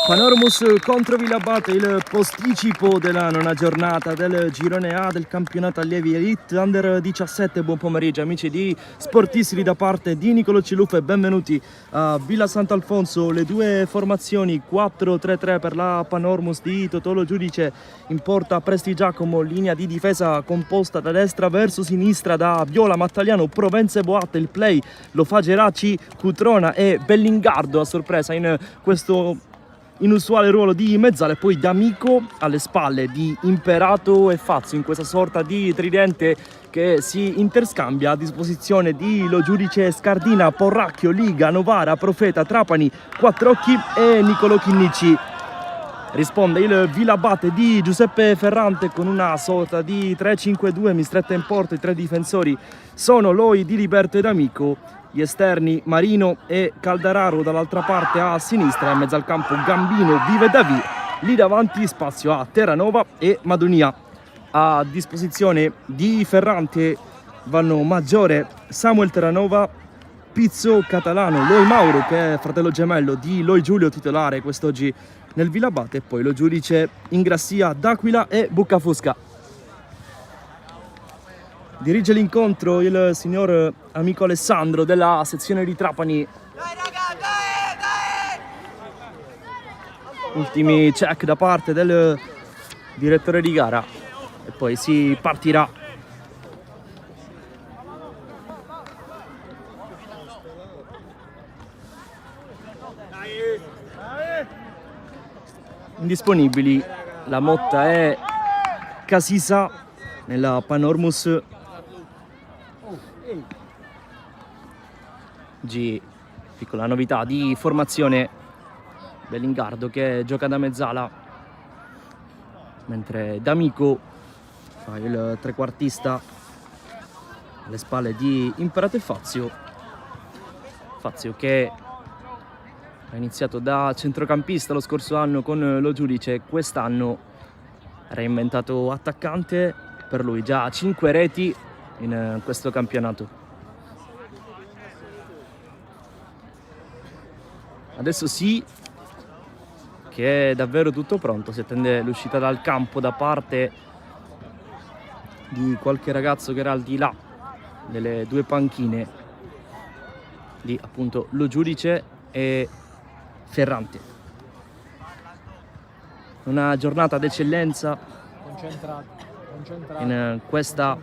Panormus contro Villabate, il posticipo della nona giornata del girone A del campionato allievi Elite Under 17. Buon pomeriggio amici di Sportissimi da parte di Nicolo Cilufa e benvenuti a Villa Sant'Alfonso. Le due formazioni 4-3-3 per la Panormus di Totolo Giudice in porta Presti Giacomo, linea di difesa composta da destra verso sinistra da Viola, Mattagliano, Provenze, Boatte. Il play lo fa Geraci, Cutrona e Bellingardo a sorpresa in questo inusuale ruolo di mezzale, poi D'Amico alle spalle di Imperato e Fazio in questa sorta di tridente che si interscambia a disposizione di Lo Giudice, Scardina, Porracchio, Liga, Novara, Profeta, Trapani, Quattrocchi e Niccolò Chinnici. Risponde il Villabate di Giuseppe Ferrante con una sorta di 3-5-2, mistretta in porta. I tre difensori sono Loi, Di Liberto e D'Amico. Gli esterni Marino e Caldararo dall'altra parte a sinistra, in mezzo al campo Gambino, Vive Davi, lì davanti spazio a Terranova e Madonia. A disposizione di Ferrante vanno Maggiore, Samuel Terranova, Pizzo, Catalano, Loi Mauro che è fratello gemello di Loi Giulio, titolare quest'oggi nel Villabate, e poi Lo Giudice, Ingrassia, D'Aquila e Buccafusca. Dirige l'incontro il signor amico Alessandro della sezione di Trapani. Ultimi check da parte del direttore di gara e poi si partirà. Indisponibili, la motta è Casisa nella Panormus G. Piccola novità di formazione, Bellingardo che gioca da mezzala, mentre D'Amico fa il trequartista alle spalle di Imperato e Fazio. Fazio che ha iniziato da centrocampista lo scorso anno con Lo Giudice, quest'anno reinventato attaccante, per lui già 5 reti in questo campionato. Adesso sì che è davvero tutto pronto, si attende l'uscita dal campo da parte di qualche ragazzo che era al di là delle due panchine di appunto Lo Giudice e Ferrante. Una giornata d'eccellenza in questa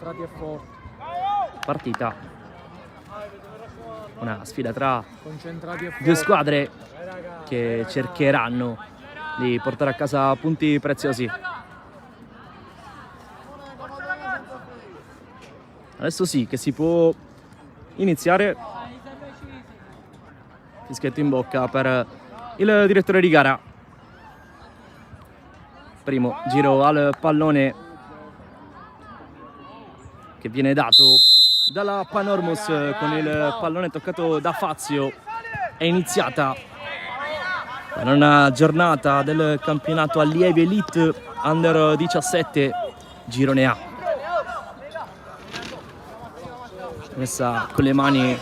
partita. Una sfida tra due squadre che cercheranno di portare a casa punti preziosi. Adesso sì che si può iniziare. Fischietto in bocca per il direttore di gara. Primo giro al pallone che viene dato dalla Panormus con il pallone toccato da Fazio. È iniziata la nona giornata del campionato allievi Elite Under 17 girone A. Messa con le mani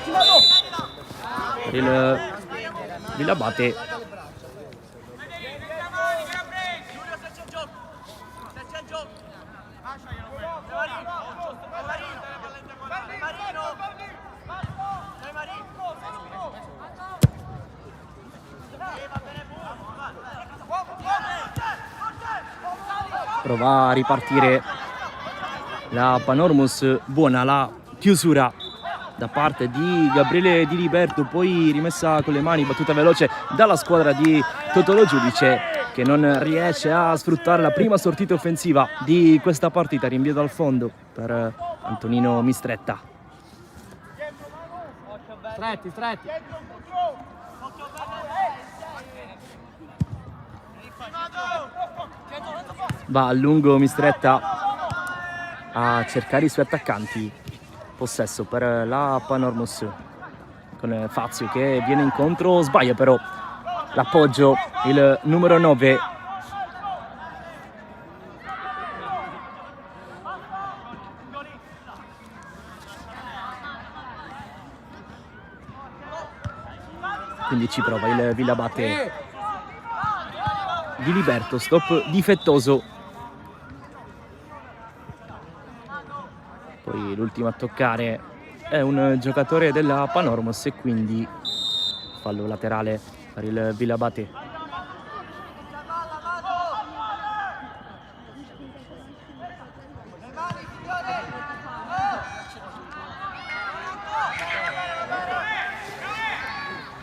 per il Villabate. Prova a ripartire la Panormus, buona la chiusura da parte di Gabriele Di Liberto, poi rimessa con le mani, battuta veloce dalla squadra di Totolo Giudice che non riesce a sfruttare la prima sortita offensiva di questa partita. Rinvio dal fondo per Antonino Mistretta. Stretti. Va a lungo Mistretta a cercare i suoi attaccanti. Possesso per la Panormus con Fazio che viene incontro, sbaglia però l'appoggio il numero 9 quindi ci prova il Villabate. Di Liberto, stop difettoso. Poi l'ultimo a toccare è un giocatore della Panormos e quindi fallo laterale per il Villabate.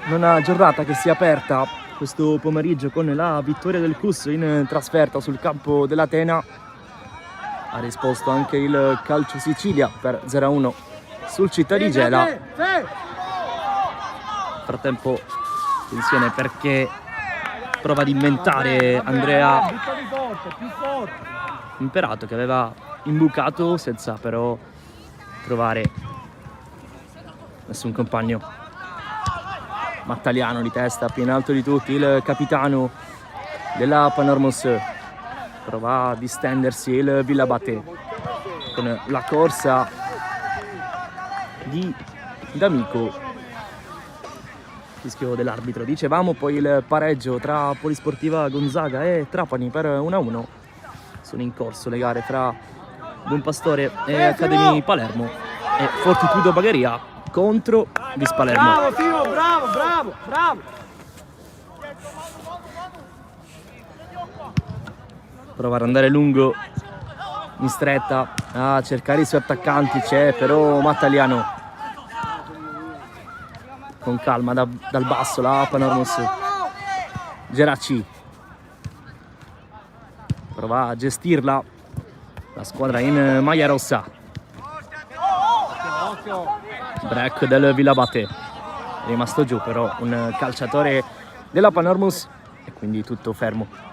Una giornata che si è aperta questo pomeriggio con la vittoria del CUS in trasferta sul campo dell'Atena. Ha risposto anche il Calcio Sicilia per 0-1 sul Città di Gela. Nel frattempo attenzione perché prova ad inventare Andrea Imperato, che aveva imbucato senza però trovare nessun compagno. Mattaliano di testa, più in alto di tutti, il capitano della Panormos. Prova a distendersi il Villabate con la corsa di D'Amico. Fischio dell'arbitro. Dicevamo poi il pareggio tra Polisportiva Gonzaga e Trapani per 1-1. Sono in corso le gare fra Buonpastore e Academy Palermo e Fortitudo Bagheria contro Vis Palermo. Bravo Timo, bravo. Prova ad andare lungo in stretta a cercare i suoi attaccanti, c'è però Mattaliano con calma dal basso la Panormos. Geracci prova a gestirla la squadra in maglia rossa. Break del Villabate, è rimasto giù però un calciatore della Panormos e quindi tutto fermo.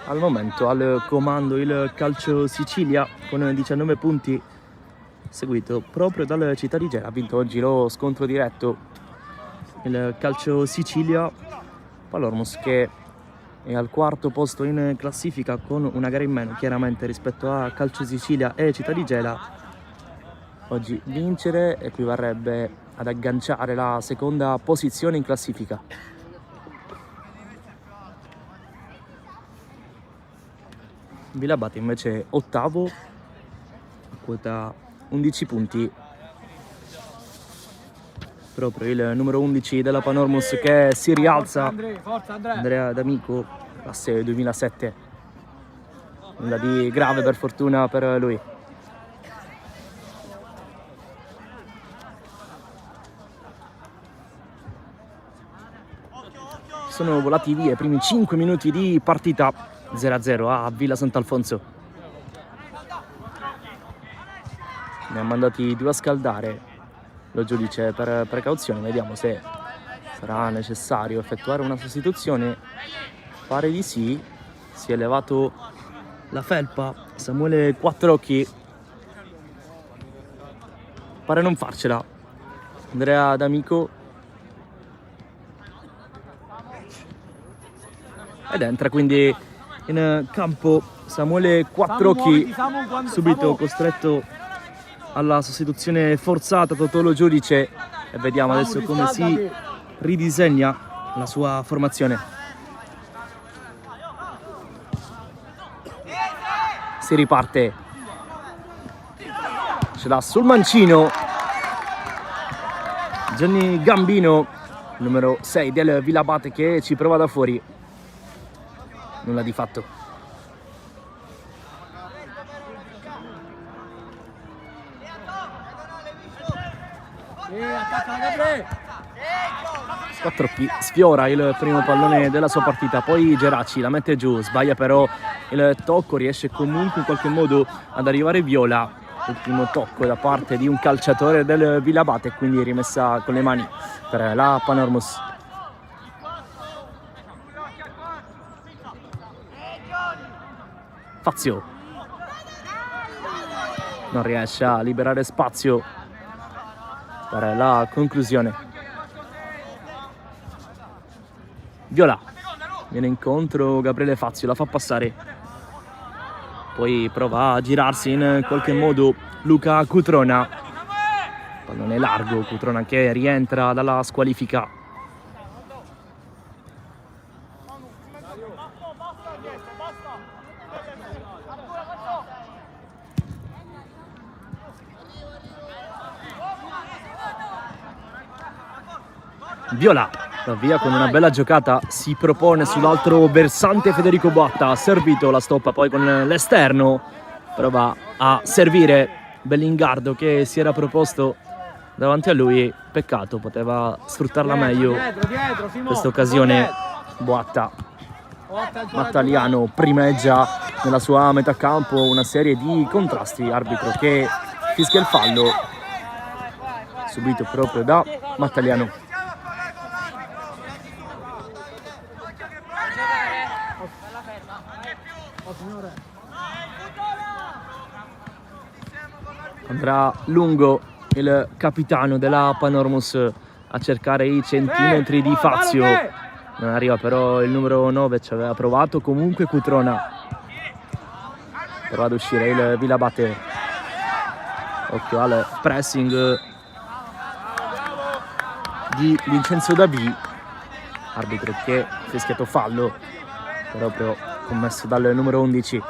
Al momento al comando il Calcio Sicilia con 19 punti, seguito proprio dal Città di Gela. Ha vinto oggi lo scontro diretto il Calcio Sicilia. Panormos che è al quarto posto in classifica con una gara in meno chiaramente rispetto a Calcio Sicilia e Città di Gela. Oggi vincere equivarrebbe ad agganciare la seconda posizione in classifica. Villabate invece ottavo a quota 11 punti. Proprio il numero 11 della Panormos che si rialza, Andrea D'Amico, classe 2007. Nulla di grave per fortuna per lui. Sono volati via i primi 5 minuti di partita, 0-0 a Villa Sant'Alfonso. Ne ha mandati 2 a scaldare lo giudice per precauzione. Vediamo se sarà necessario effettuare una sostituzione. Pare di sì. Si è levato la felpa Samuele Quattrocchi, pare non farcela. Andrea D'Amico ed entra quindi in campo Samuele Quattrocchi, subito costretto alla sostituzione forzata Totolo Giudice, e vediamo adesso come si ridisegna la sua formazione. Si riparte, ce l'ha sul mancino Gianni Gambino, numero 6 del Villabate, che ci prova da fuori. Nulla di fatto. Quattrocchi sfiora il primo pallone della sua partita, poi Geracci la mette giù, sbaglia però il tocco, riesce comunque in qualche modo ad arrivare Viola. Ultimo tocco da parte di un calciatore del Villabate, quindi rimessa con le mani per la Panormos. Fazio non riesce a liberare spazio per la conclusione. Viola viene incontro Gabriele Fazio, la fa passare, poi prova a girarsi in qualche modo Luca Cutrona, pallone largo, Cutrona che rientra dalla squalifica. Viola va via con una bella giocata, si propone sull'altro versante Federico Boatta, ha servito, la stoppa poi con l'esterno, prova a servire Bellingardo che si era proposto davanti a lui, peccato, poteva sfruttarla meglio questa occasione Boatta. Mattaliano primeggia nella sua metà campo, una serie di contrasti, arbitro che fischia il fallo subito proprio da Mattaliano. Andrà lungo il capitano della Panormus a cercare i centimetri di Fazio, non arriva però il numero 9, ci aveva provato comunque Cutrona, prova ad uscire il Vilabate, occhio al pressing di Vincenzo Davi, arbitro che ha fischiato fallo proprio commesso dal numero 11.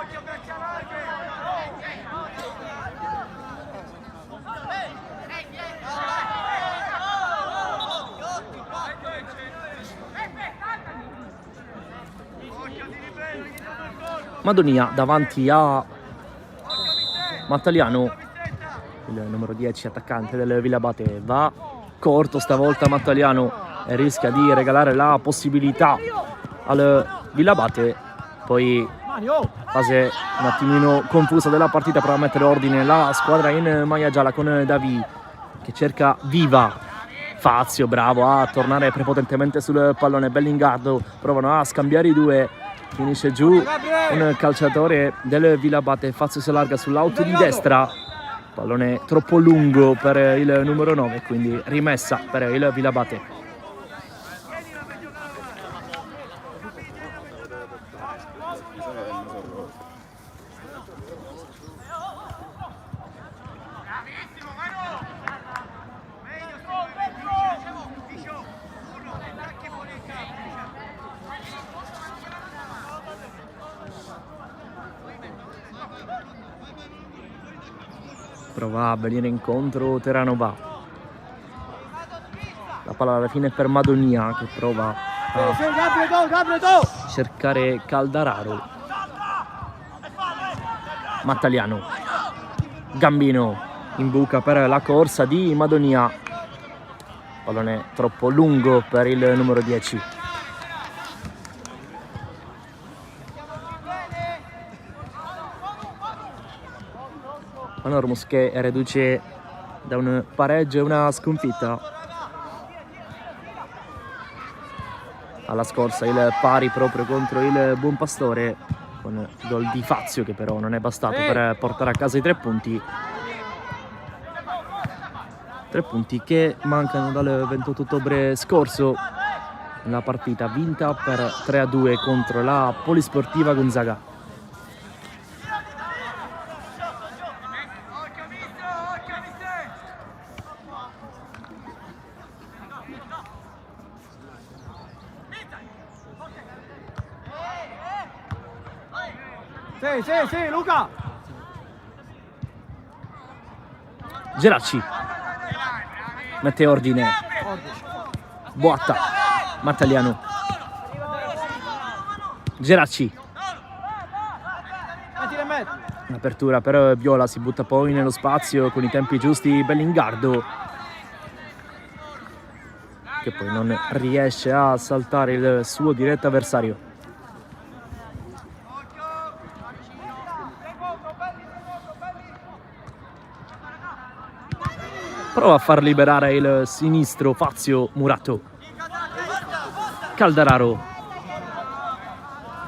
Madonia davanti a Mattaliano, il numero 10 attaccante del Vilabate, va corto stavolta Mattaliano e rischia di regalare la possibilità al Vilabate. Poi fase un attimino confusa della partita, prova a mettere ordine la squadra in maglia gialla con Davi che cerca Viva, Fazio bravo a tornare prepotentemente sul pallone, Bellingardo, provano a scambiare i due, finisce giù un calciatore del Vilabate, Fazio si allarga sull'auto di destra, pallone troppo lungo per il numero 9, quindi rimessa per il Vilabate. Prova a venire incontro Terranova, la palla alla fine per Madonia che prova a cercare Caldararo. Mattaliano, Gambino in buca per la corsa di Madonia, pallone troppo lungo per il numero 10. Panormus che riduce da un pareggio e una sconfitta alla scorsa, il pari proprio contro il Buonpastore con gol di Fazio che però non è bastato per portare a casa i 3 punti. 3 punti che mancano dal 28 ottobre scorso, la partita vinta per 3-2 contro la Polisportiva Gonzaga. Sì, Luca! Geracci mette ordine, Boatta, Mattaliano, Geracci, apertura per Viola, si butta poi nello spazio con i tempi giusti Bellingardo che poi non riesce a saltare il suo diretto avversario. Prova a far liberare il sinistro Fazio Murato. Caldararo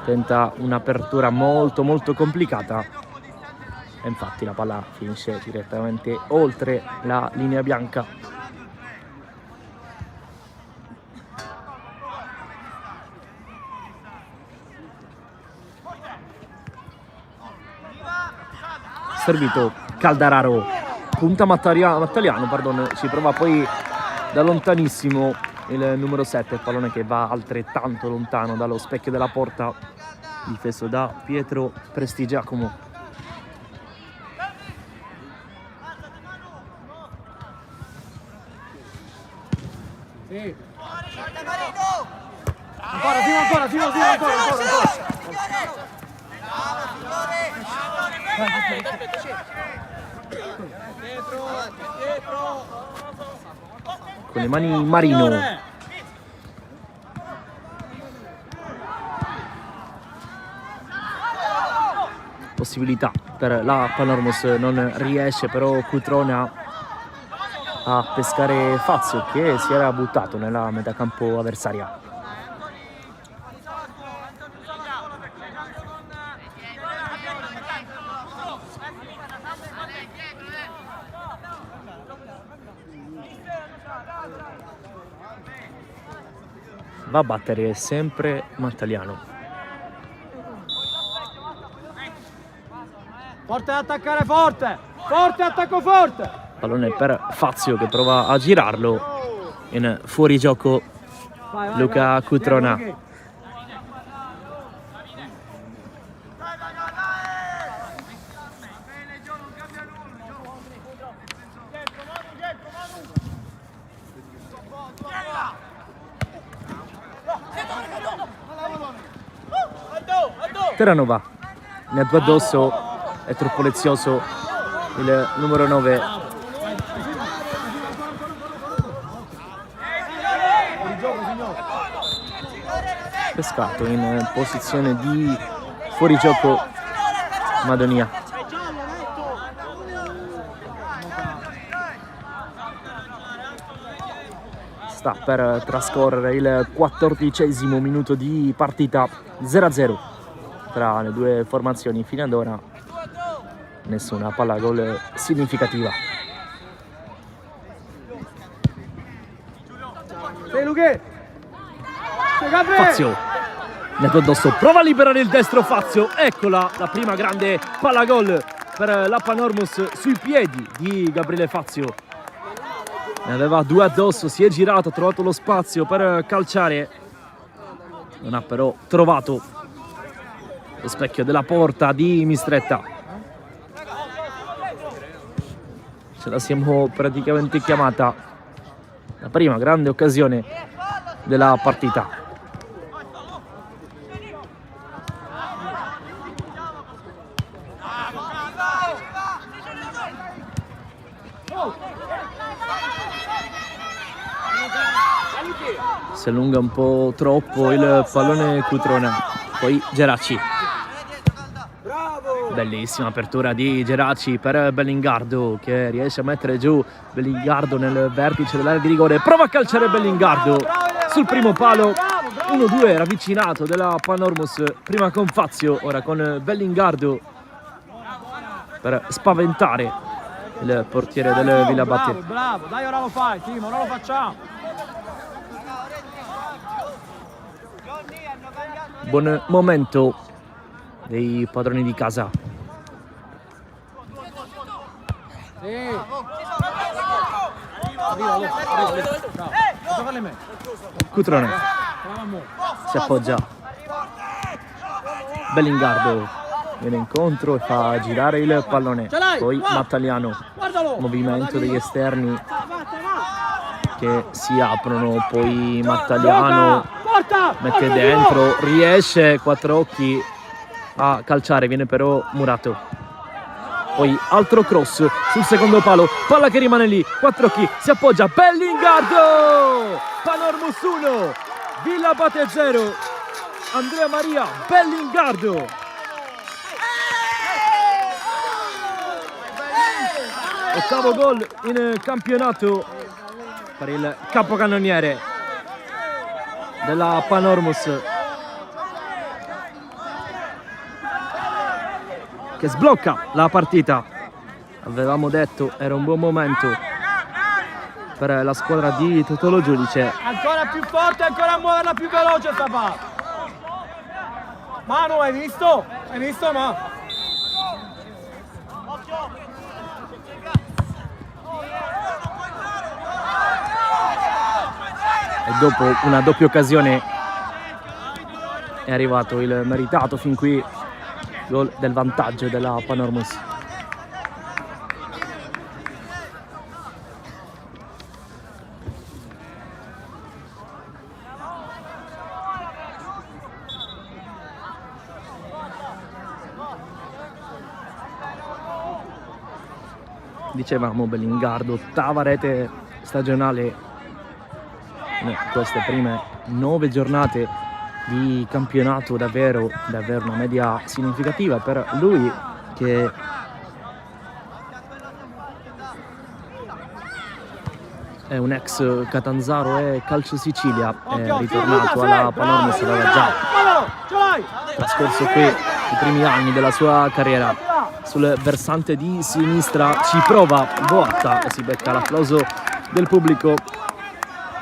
tenta un'apertura molto complicata e infatti la palla finisce direttamente oltre la linea bianca. servito Caldararo, punta Mattaliano, pardon, ci prova poi da lontanissimo il numero 7, il pallone che va altrettanto lontano dallo specchio della porta, difeso da Pietro Prestigiacomo. Sì. Ancora. Con le mani Marino. Possibilità per la Panormos, non riesce però Cutrona a pescare Fazio, che si era buttato nella metà campo avversaria. Va a battere sempre Mattaliano. Forte ad attaccare, forte! Forte, attacco forte! Pallone per Fazio che prova a girarlo in fuorigioco. Luca Cutrona. Terranova ne ha due addosso, è troppo lezioso il numero 9. Pescato in posizione di fuorigioco Madonia. Sta per trascorrere il 14° minuto di partita, 0-0 tra le due formazioni. Fino ad ora nessuna palla gol significativa. Fazio ne ha addosso, prova a liberare il destro Fazio, eccola la prima grande palla gol per la Panormos sui piedi di Gabriele Fazio. Ne aveva due addosso, si è girato, ha trovato lo spazio per calciare, non ha però trovato lo specchio della porta di Mistretta. Ce la siamo praticamente chiamata, la prima grande occasione della partita. Si allunga un po' troppo il pallone Cutrona, poi Geraci. Bellissima apertura di Geraci per Bellingardo, che riesce a mettere giù Bellingardo nel vertice dell'area di rigore. Prova a calciare Bellingardo sul primo palo. 1-2 ravvicinato della Panormos, prima con Fazio, ora con Bellingardo, per spaventare il portiere del Villabate. Bravo, dai, ora lo fai, Timo, ora lo facciamo. Buon momento dei padroni di casa. Sì. Cutrone si appoggia. Bellingardo viene incontro e fa girare il pallone. Poi Mattaliano, movimento degli esterni che si aprono, poi Mattaliano mette dentro, riesce quattro occhi a calciare, viene però murato. Poi altro cross sul secondo palo, palla che rimane lì, quattro occhi, si appoggia Bellingardo. Panormos 1, Villabate 0. Andrea Maria Bellingardo. Ottavo gol in campionato per il capocannoniere della Panormos, che sblocca la partita. Avevamo detto era un buon momento per la squadra di Totolo Giudice. Ancora più forte, ancora a muoverla più veloce sta palla. Manu, hai visto? Hai visto, ma? dopo una doppia occasione è arrivato il meritato fin qui gol del vantaggio della Panormus. Dicevamo Bellingardo, ottava rete stagionale in queste prime 9 giornate di campionato, davvero una media significativa per lui, che è un ex Catanzaro e Calcio Sicilia, è ritornato alla Panormus, aveva già trascorso qui i primi anni della sua carriera. Sul versante di sinistra ci prova Boatta e si becca l'applauso del pubblico.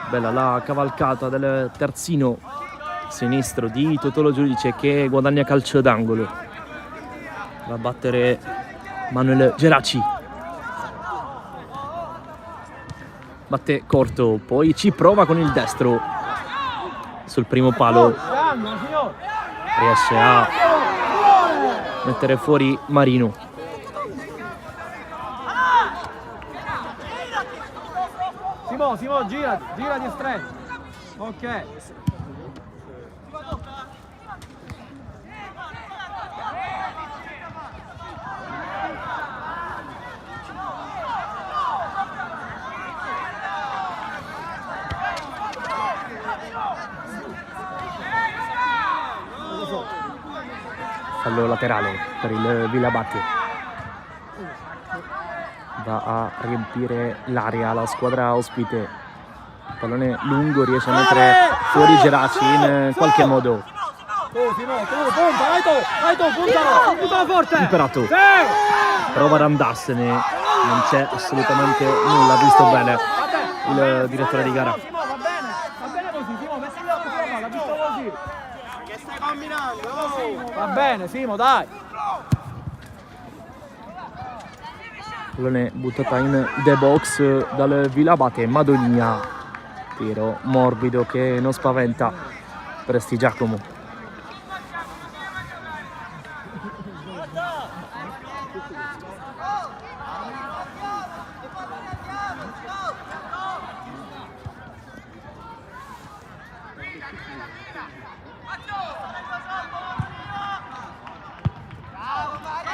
Bella la cavalcata del terzino sinistro di Totolo Giudice, che guadagna calcio d'angolo. Va a battere Manuel Geraci. Batte corto, poi ci prova con il destro sul primo palo. Riesce a mettere fuori Marino. Simo, gira di estremo. Ok. Fallo laterale per il Villabate. Va a riempire l'area la squadra ospite. Pallone lungo, riesce a mettere fuori Geraci in qualche modo. Punta forte. Imperato prova ad andarsene, non c'è assolutamente nulla, visto bene il direttore di gara. Va bene così, Simo, metti l'ha visto così. Che stai combinando? Va bene, Simo, dai. Pallone buttata in the box dal Villabate. Madogna, tiro morbido che non spaventa Presti Giacomo.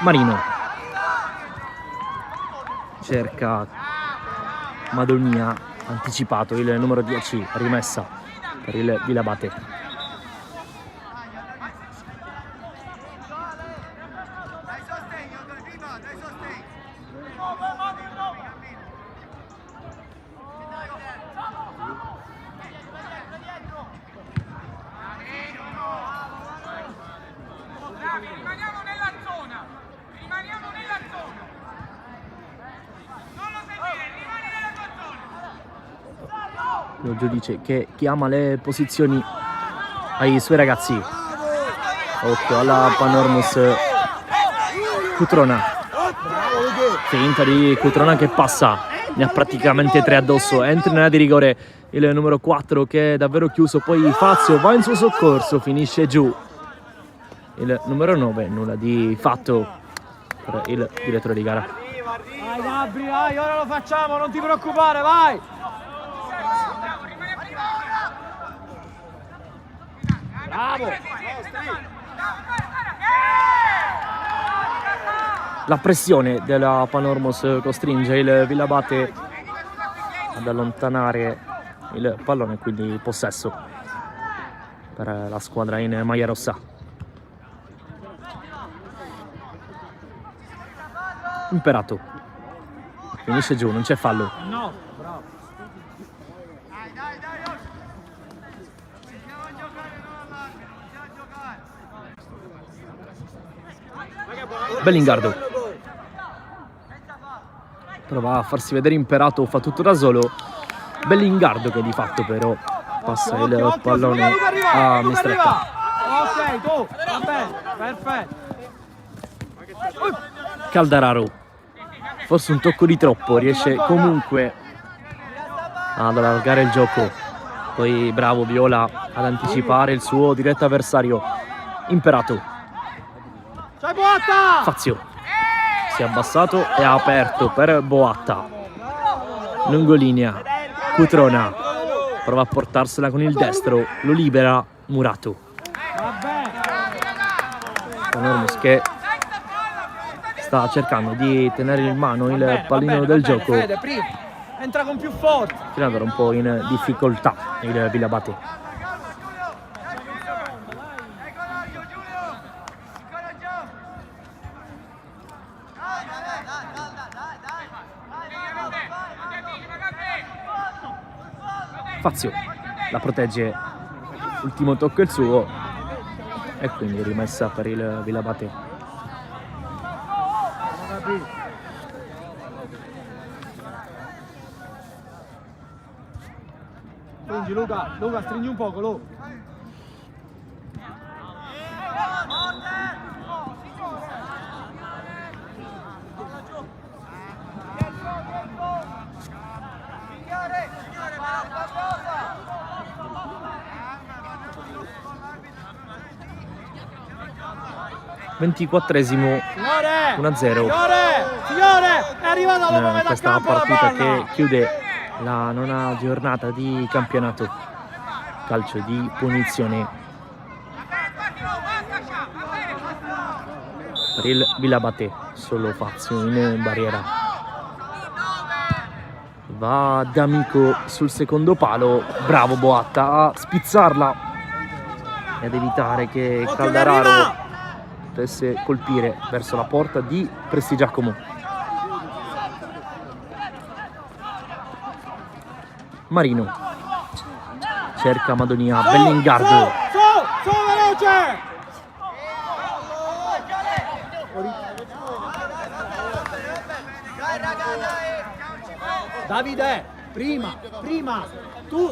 Marino cerca Madogna, anticipato il numero 10, rimessa per il Villabate. Lo giudice che chiama le posizioni ai suoi ragazzi. Occhio alla Panormus. Cutrona, finta di Cutrona che passa, ne ha praticamente 3 addosso. Entra in area di rigore il numero 4 che è davvero chiuso, poi Fazio va in suo soccorso, finisce giù il numero 9. Nulla di fatto per il direttore di gara. Vai Gabri, vai, ora lo facciamo, non ti preoccupare, vai. Bravo. La pressione della Panormus costringe il Villabate ad allontanare il pallone, quindi possesso per la squadra in maglia rossa. Imperato finisce giù, non c'è fallo. No, bravo. Bellingardo prova a farsi vedere Imperato, fa tutto da solo. Bellingardo che di fatto però passa il pallone a Mistretta. Ok, tu, va bene, perfetto. Caldararo, forse un tocco di troppo, riesce comunque ad allargare il gioco. Poi bravo Viola ad anticipare il suo diretto avversario Imperato. C'hai Boatta! Fazio si è abbassato e ha aperto per Boatta. Lungolinea, Cutrona prova a portarsela con il destro, lo libera Murato. Panormos che sta cercando di tenere in mano il pallino del gioco, Fede, entra con più forza. tirandolo un po' in difficoltà il Villabate. Fazio la protegge, ultimo tocco il suo e quindi rimessa per il Villabate. Stringi Luca, stringi un poco, Lu. Ventiquattresimo, 1-0 Signore, è arrivato dopo metà questa campo la partita palla. che chiude la nona giornata di campionato. Calcio di punizione per il Villabate, solo Fazio in barriera. Va D'Amico sul secondo palo, bravo Boatta a spizzarla e ad evitare che Caldararo potesse colpire verso la porta di Prestigiacomo. Marino cerca Madonia, Bellingardo, Su, veloce! Davide, prima,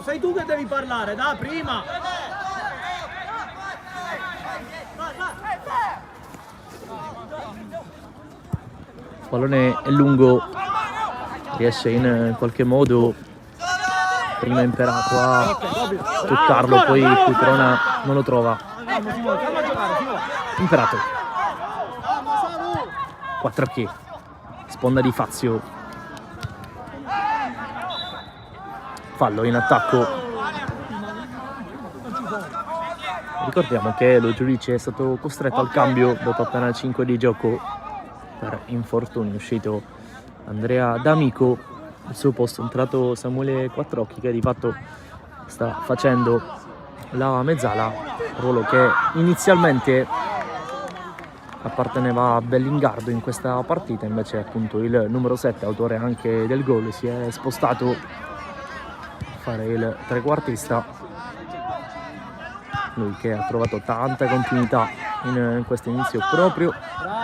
sei tu che devi parlare, prima. il pallone è lungo, riesce in qualche modo prima Imperato a toccarlo, poi Cutrona non lo trova. Imperato, 4 occhi, sponda di Fazio, fallo in attacco. Ricordiamo che lo giudice è stato costretto al cambio dopo appena 5 di gioco per infortunio. È uscito Andrea D'Amico, al suo posto è entrato Samuele Quattrocchi, che di fatto sta facendo la mezzala, ruolo che inizialmente apparteneva a Bellingardo in questa partita. Invece appunto il numero 7, autore anche del gol, si è spostato a fare il trequartista, lui che ha trovato tanta continuità in questo inizio proprio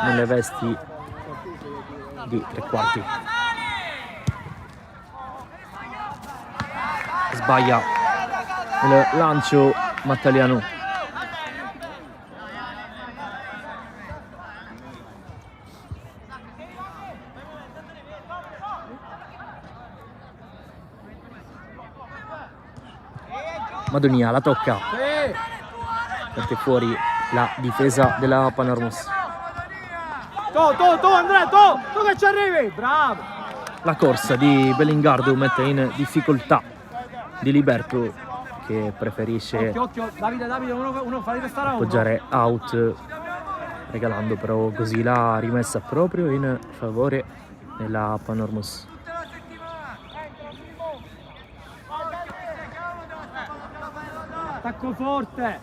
nelle vesti di tre quarti. Sbaglia il lancio Mattaliano. Madonia la tocca, mette fuori la difesa della Panormos. Tu Andrea, tu che ci arrivi, bravo. La corsa di Bellingardo mette in difficoltà Di Liberto, che preferisce Occhio, Davide, uno fa restare a uno. appoggiare out, regalando però così la rimessa proprio in favore della Panormos. Attacco forte.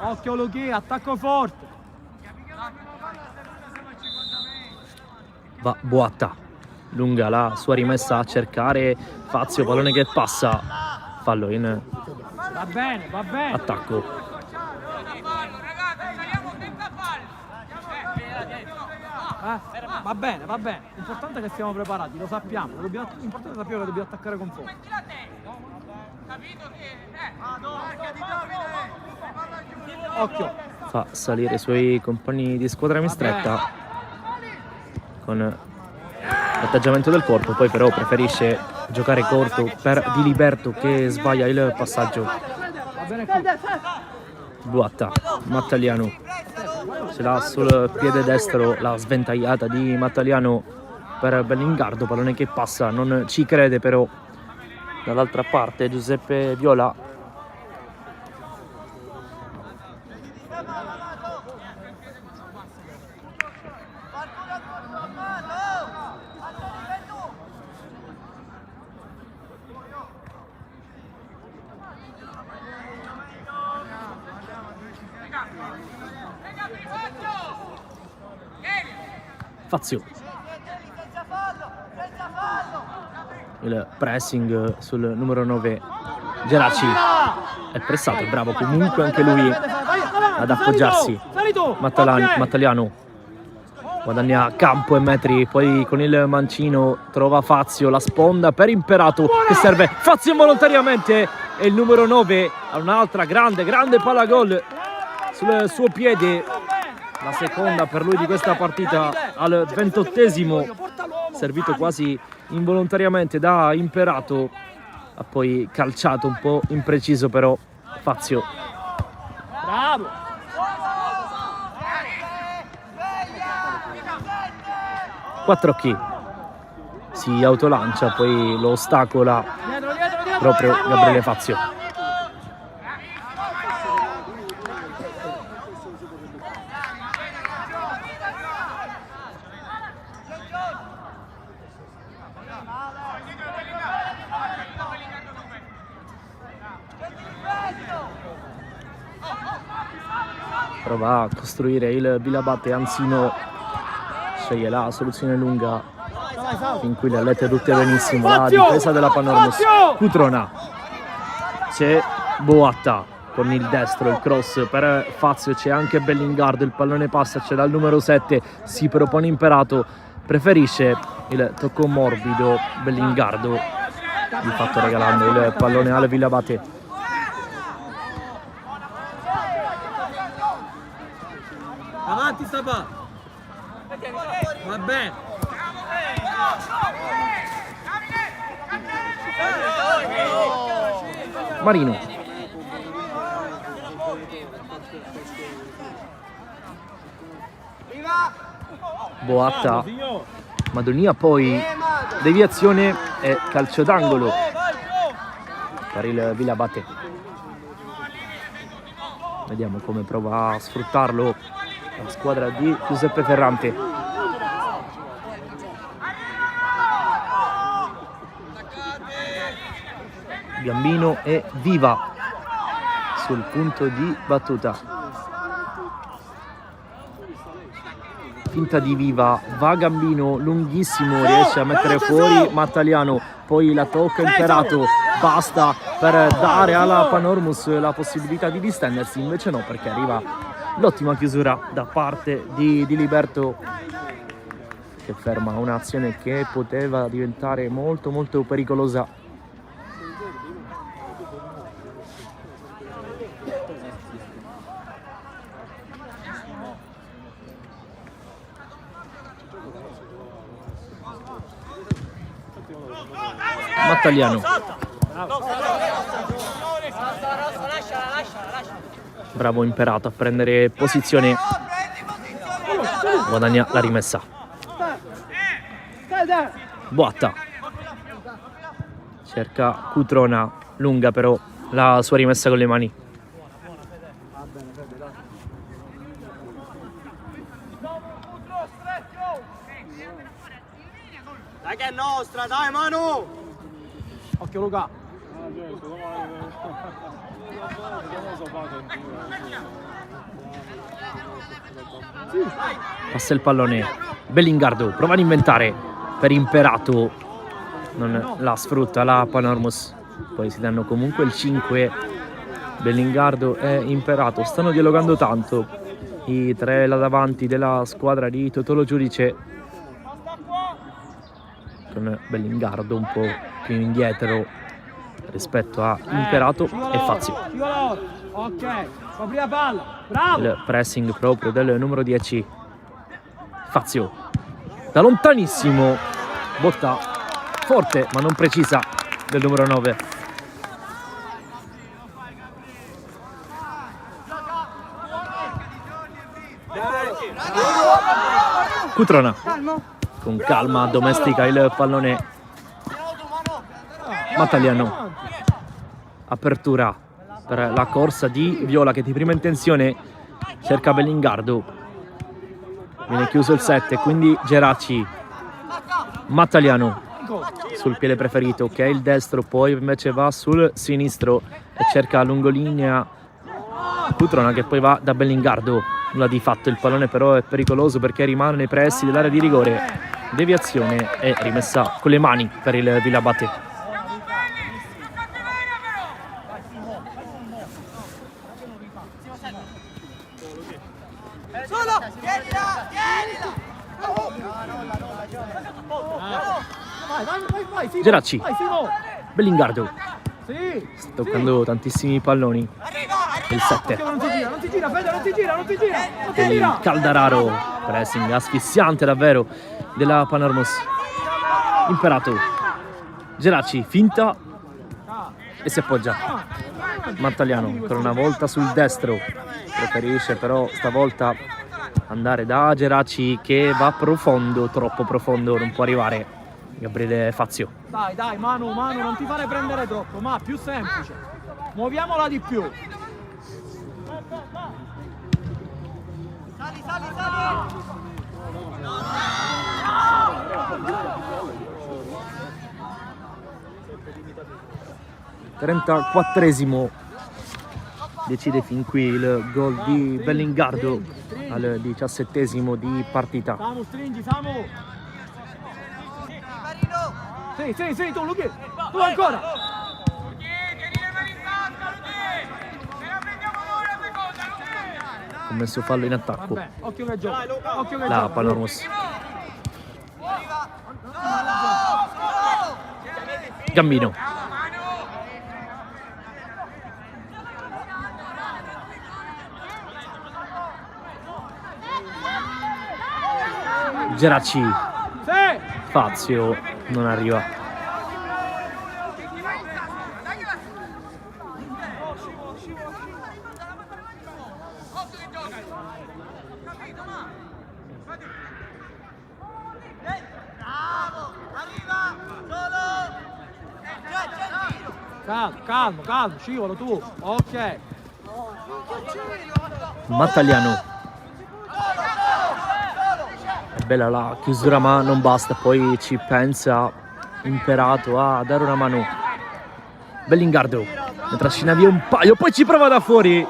Occhio Luchi, attacco forte. Va Boatta, lunga la sua rimessa a cercare Fazio, pallone che passa, fallo in Va bene. attacco. Va bene. L'importante è che siamo preparati, lo sappiamo. L'importante è sapere che dobbiamo attaccare con forza. Occhio. Fa salire i suoi compagni di squadra in stretta con l'atteggiamento del corpo, poi però preferisce giocare corto per Diliberto che sbaglia il passaggio. Boatta, Mattaliano ce l'ha sul piede destro, la sventagliata di Mattaliano per Bellingardo, pallone che passa, non ci crede però dall'altra parte Giuseppe Viola. Fazio, il pressing sul numero 9 Geraci, è pressato, è bravo comunque anche lui ad appoggiarsi. Mattaliano guadagna campo e metri, poi con il mancino trova Fazio, la sponda per Imperato che serve Fazio involontariamente e il numero 9 ha un'altra grande palla gol sul suo piede. La seconda per lui di questa partita al 28esimo, servito quasi involontariamente da Imperato, ha poi calciato un po' impreciso però Fazio. Bravo! Quattrocchi si autolancia, poi lo ostacola proprio Gabriele Fazio. Prova a costruire il Vilabate, Anzino sceglie la soluzione lunga in cui le ha lette tutte benissimo la difesa della Panormus. Cutrona, c'è Boatta con il destro, il cross per Fazio, c'è anche Bellingardo, il pallone passa, c'è dal numero 7, si propone Imperato, preferisce il tocco morbido Bellingardo, di fatto regalando il pallone al Vilabate. Avanti Sabà! Va bene! Marino. Boatta, Madonia, poi deviazione e calcio d'angolo per il Vilabate. Vediamo come prova a sfruttarlo la squadra di Giuseppe Ferrante. Gambino e Viva sul punto di battuta. Finta di Viva, va Gambino, lunghissimo, riesce a mettere fuori Mattaliano, poi la tocca Imperato, basta per dare alla Panormus la possibilità di distendersi, invece no, perché arriva l'ottima chiusura da parte di Diliberto che ferma un'azione che poteva diventare molto pericolosa. Mattaliano, bravo Imperato a prendere posizione, guadagna la rimessa. Boatta cerca Cutrona, lunga però la sua rimessa con le mani. Dai che è nostra, dai Manu! Occhio Luca! Passa il pallone, Bellingardo prova ad inventare per Imperato, non la sfrutta la Panormus, poi si danno comunque il 5. Bellingardo e Imperato stanno dialogando tanto i tre là davanti della squadra di Totolo Giudice, con Bellingardo un po' più indietro rispetto a Imperato e Fazio. Ok, copri la palla, bravo! Il pressing proprio del numero 10 Fazio, da lontanissimo botta forte ma non precisa del numero 9. Cutrona con calma domestica il pallone. Mattagliano, apertura per la corsa di Viola che di prima intenzione cerca Bellingardo, viene chiuso il 7, quindi Geraci. Mattagliano sul piede preferito, che è il destro, poi invece va sul sinistro e cerca lungolinea Cutrona che poi va da Bellingardo. Nulla di fatto, il pallone però è pericoloso perché rimane nei pressi dell'area di rigore. Deviazione e rimessa con le mani per il Villabate. Geraci, Bellingardo, sta toccando tantissimi palloni. Il 7, il Caldararo, pressing asfissiante davvero della Panormos. Imperato, Geraci, finta e si appoggia. Mattagliano ancora una volta sul destro, preferisce però stavolta andare da Geraci che va profondo, troppo profondo, non può arrivare Gabriele Fazio. Dai, Manu, non ti fare prendere troppo, ma più semplice. Muoviamola di più. Sali. 34esimo decide fin qui il gol di Bellingardo al 17esimo di partita. Samu, stringi, Samu. Sì, tu Luchi, tu ancora. Commesso fallo in attacco. Vabbè, occhio che gioca. La Panormos. Gambino. Geraci. Fazio non arriva. Calmo, scivolo tu. Ok. Mattagliano. È bella la chiusura ma non basta, poi ci pensa Imperato a dare una mano. Bellingardo ne trascina via un paio, poi ci prova da fuori.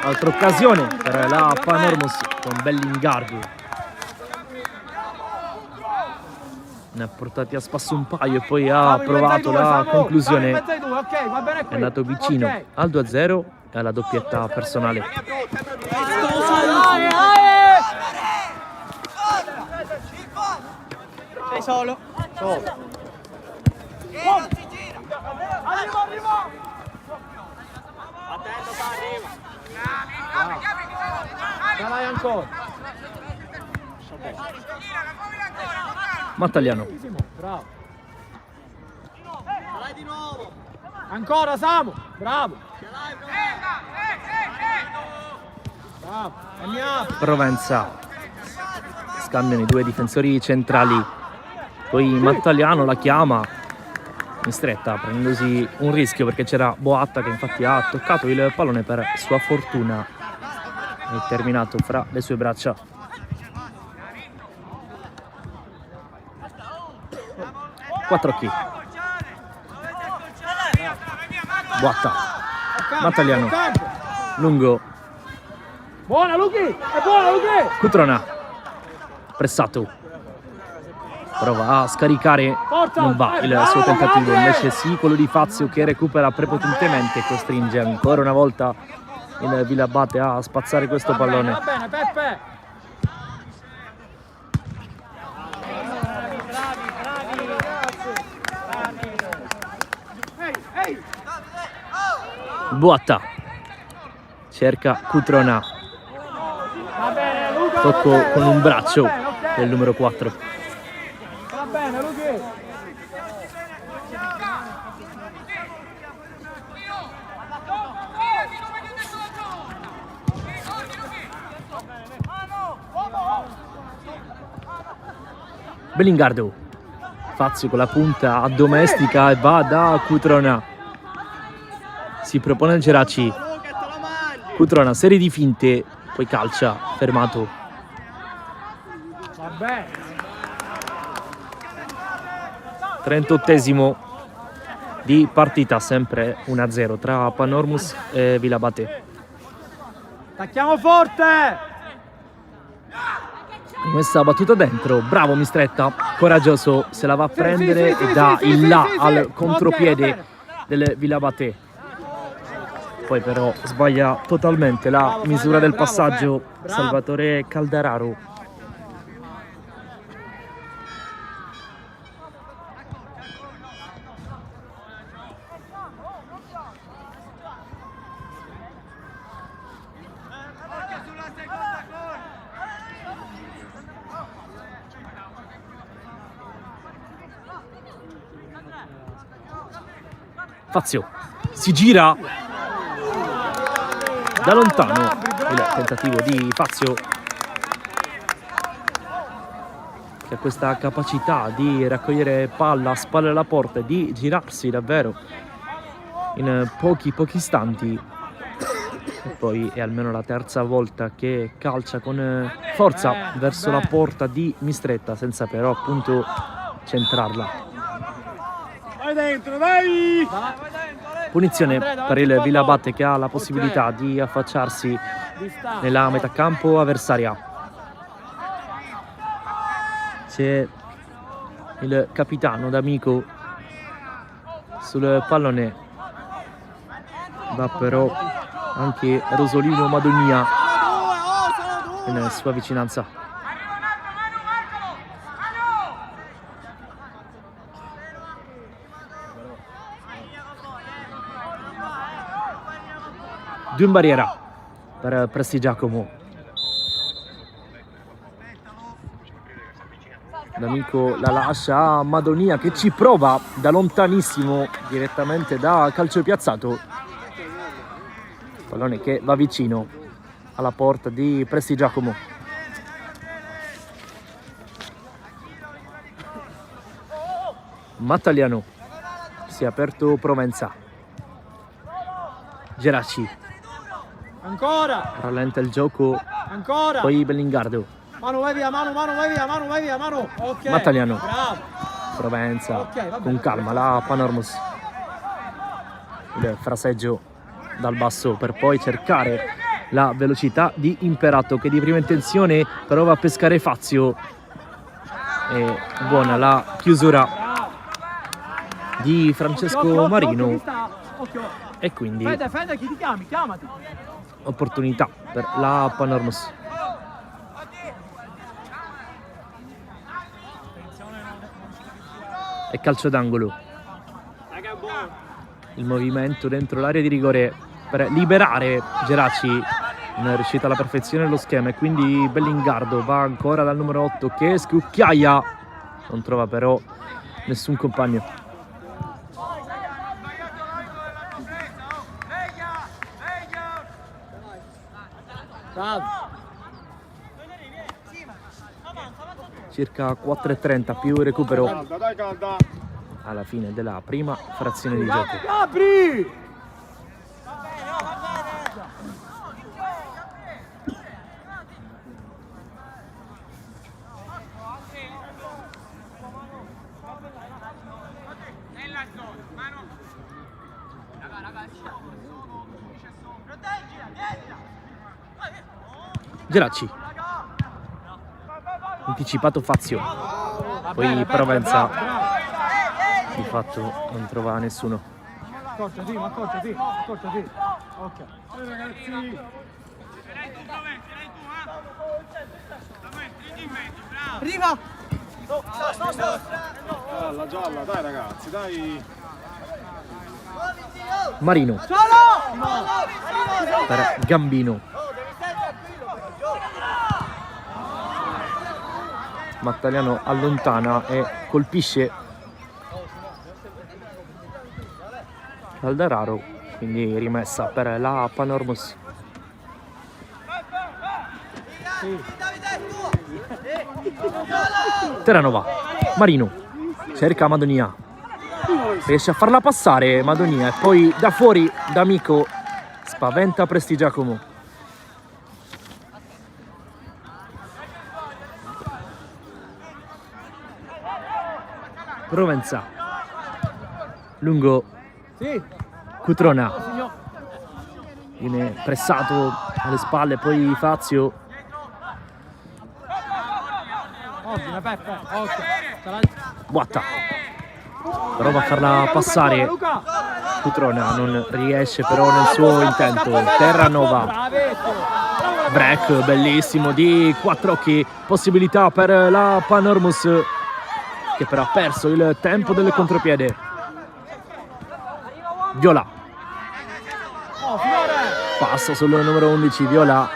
Altra occasione per la Panormos con Bellingardo. Ne ha portati a spasso un paio e poi ha provato la conclusione. È andato vicino al 2-0 e alla doppietta personale. Sei solo. Arriva. Attento, arriva. Vai ancora. Mattagliano. Bravo. Di nuovo. Ancora Samu. Bravo. Provenza. Scambiano i due difensori centrali. Poi Mattagliano la chiama in stretta, prendendosi un rischio perché c'era Boatta che infatti ha toccato il pallone, per sua fortuna è terminato fra le sue braccia. Quattro occhi. Boatta. Mattagliano. Lungo. Buona Luchi! È buona Luchi! Cutrona. Pressato. Prova a scaricare, non va il suo tentativo, invece sì quello di Fazio che recupera prepotentemente e costringe ancora una volta il Villabate a spazzare questo pallone. Va bene, Peppe! Bravi. Boatta cerca Cutrona, tocco con un braccio del numero 4. Bellingardo, Fazio con la punta addomestica e va da Cutrona, si propone Geraci, Cutrona, serie di finte, poi calcia, fermato. Vabbè. 38esimo di partita, sempre 1-0 tra Panormus e Vilabate. Attacchiamo forte! Messa battuta dentro, bravo Mistretta, coraggioso, se la va a prendere e dà il là al contropiede del Vilabate. Poi però sbaglia totalmente la misura del passaggio Salvatore Caldararo. Fazio si gira da lontano, il tentativo di Fazio, che ha questa capacità di raccogliere palla a spalle alla porta e di girarsi davvero in pochi istanti. E poi è almeno la terza volta che calcia con forza verso la porta di Mistretta, senza però appunto centrarla. Vai dentro, dai! Punizione per il Vilabate, che ha la possibilità di affacciarsi nella metà campo avversaria. C'è il capitano D'Amico sul pallone, va però anche Rosolino Madonia in sua vicinanza. Due in barriera per Prestigiacomo. D'Amico la lascia a Madonia, che ci prova da lontanissimo, direttamente da calcio piazzato. Pallone che va vicino alla porta di Prestigiacomo. Mattaliano, si è aperto Provenza. Geraci Ancora! rallenta il gioco, Ancora! poi Bellingardo. Manu, vai via, Manu, vai via, Manu! Ok! Mattaliano. Bravo! Provenza Ok, va bene. con calma, la Panormus. Il fraseggio dal basso per poi cercare la velocità di Imperato, che di prima intenzione prova a pescare Fazio. E buona la chiusura di Francesco Marino. Occhio! E quindi Fede, chi ti chiami? Chiamati! opportunità per la Panormus. E calcio d'angolo. Il movimento dentro l'area di rigore per liberare Geraci, non è riuscita alla perfezione lo schema, e quindi Bellingardo va ancora dal numero 8 che scucchiaia, non trova però nessun compagno. Circa 4:30 più recupero alla fine della prima frazione di gioco. Apri! Geraci, anticipato Fazio, poi Provenza di fatto non trova nessuno. Accorciati. Ok. Ragazzi. Arriva! Gialla, dai ragazzi, dai. Marino Solo! per Gambino. Mattaliano allontana e colpisce Caldararo, quindi rimessa per la Panormus. Terranova, Marino, cerca Madonia, riesce a farla passare Madonia e poi da fuori D'Amico spaventa Prestigiacomo. Provenza, lungo Cutrona, viene pressato alle spalle, poi Fazio, Boatta, prova a farla passare, Cutrona non riesce però nel suo intento. Terranova, break bellissimo di Quattrocchi, possibilità per la Panormus che però ha perso il tempo del contropiede. Viola, passa sul numero 11 Viola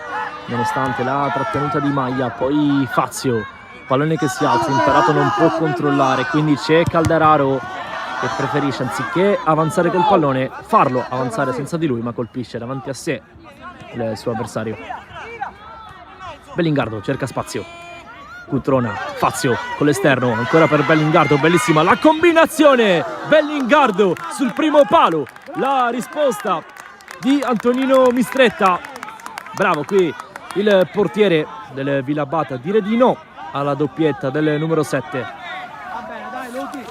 nonostante la trattenuta di maglia, poi Fazio, pallone che si alza, Imperato non può controllare, quindi c'è Calderaro che preferisce anziché avanzare col pallone farlo avanzare senza di lui, ma colpisce davanti a sé il suo avversario. Bellingardo cerca spazio, Cutrona, Fazio con l'esterno, ancora per Bellingardo, bellissima la combinazione, Bellingardo sul primo palo, la risposta di Antonino Mistretta, bravo qui il portiere del Villabate a dire di no alla doppietta del numero 7. Va bene, dai Luchi,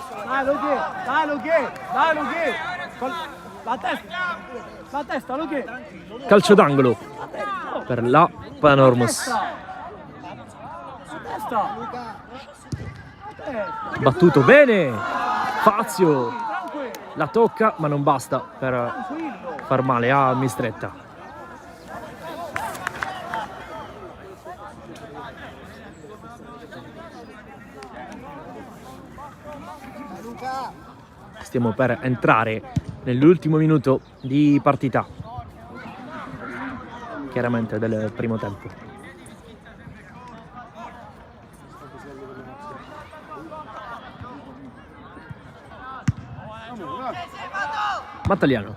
dai Luchi, la testa Luchi. Calcio d'angolo per la Panormus. Battuto bene Fazio, la tocca ma non basta per far male a Mistretta. Stiamo per entrare nell'ultimo minuto di partita, chiaramente del primo tempo. Mattaliano,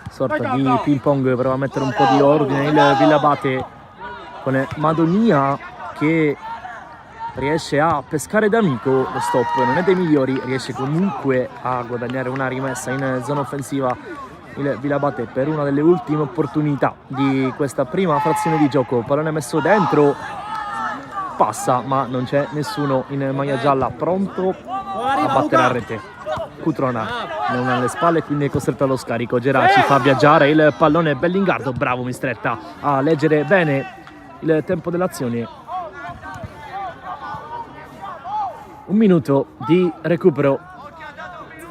sorta di ping pong, prova a mettere un po' di ordine il Villabate con Madonia che riesce a pescare D'Amico, lo stop non è dei migliori, riesce comunque a guadagnare una rimessa in zona offensiva il Villabate per una delle ultime opportunità di questa prima frazione di gioco. Pallone messo dentro, passa ma non c'è nessuno in maglia gialla pronto a battere a rete. Cutrona non ha alle spalle, quindi è costretto allo scarico. Geraci fa viaggiare il pallone, Bellingardo, bravo Mistretta a leggere bene il tempo dell'azione. Un minuto di recupero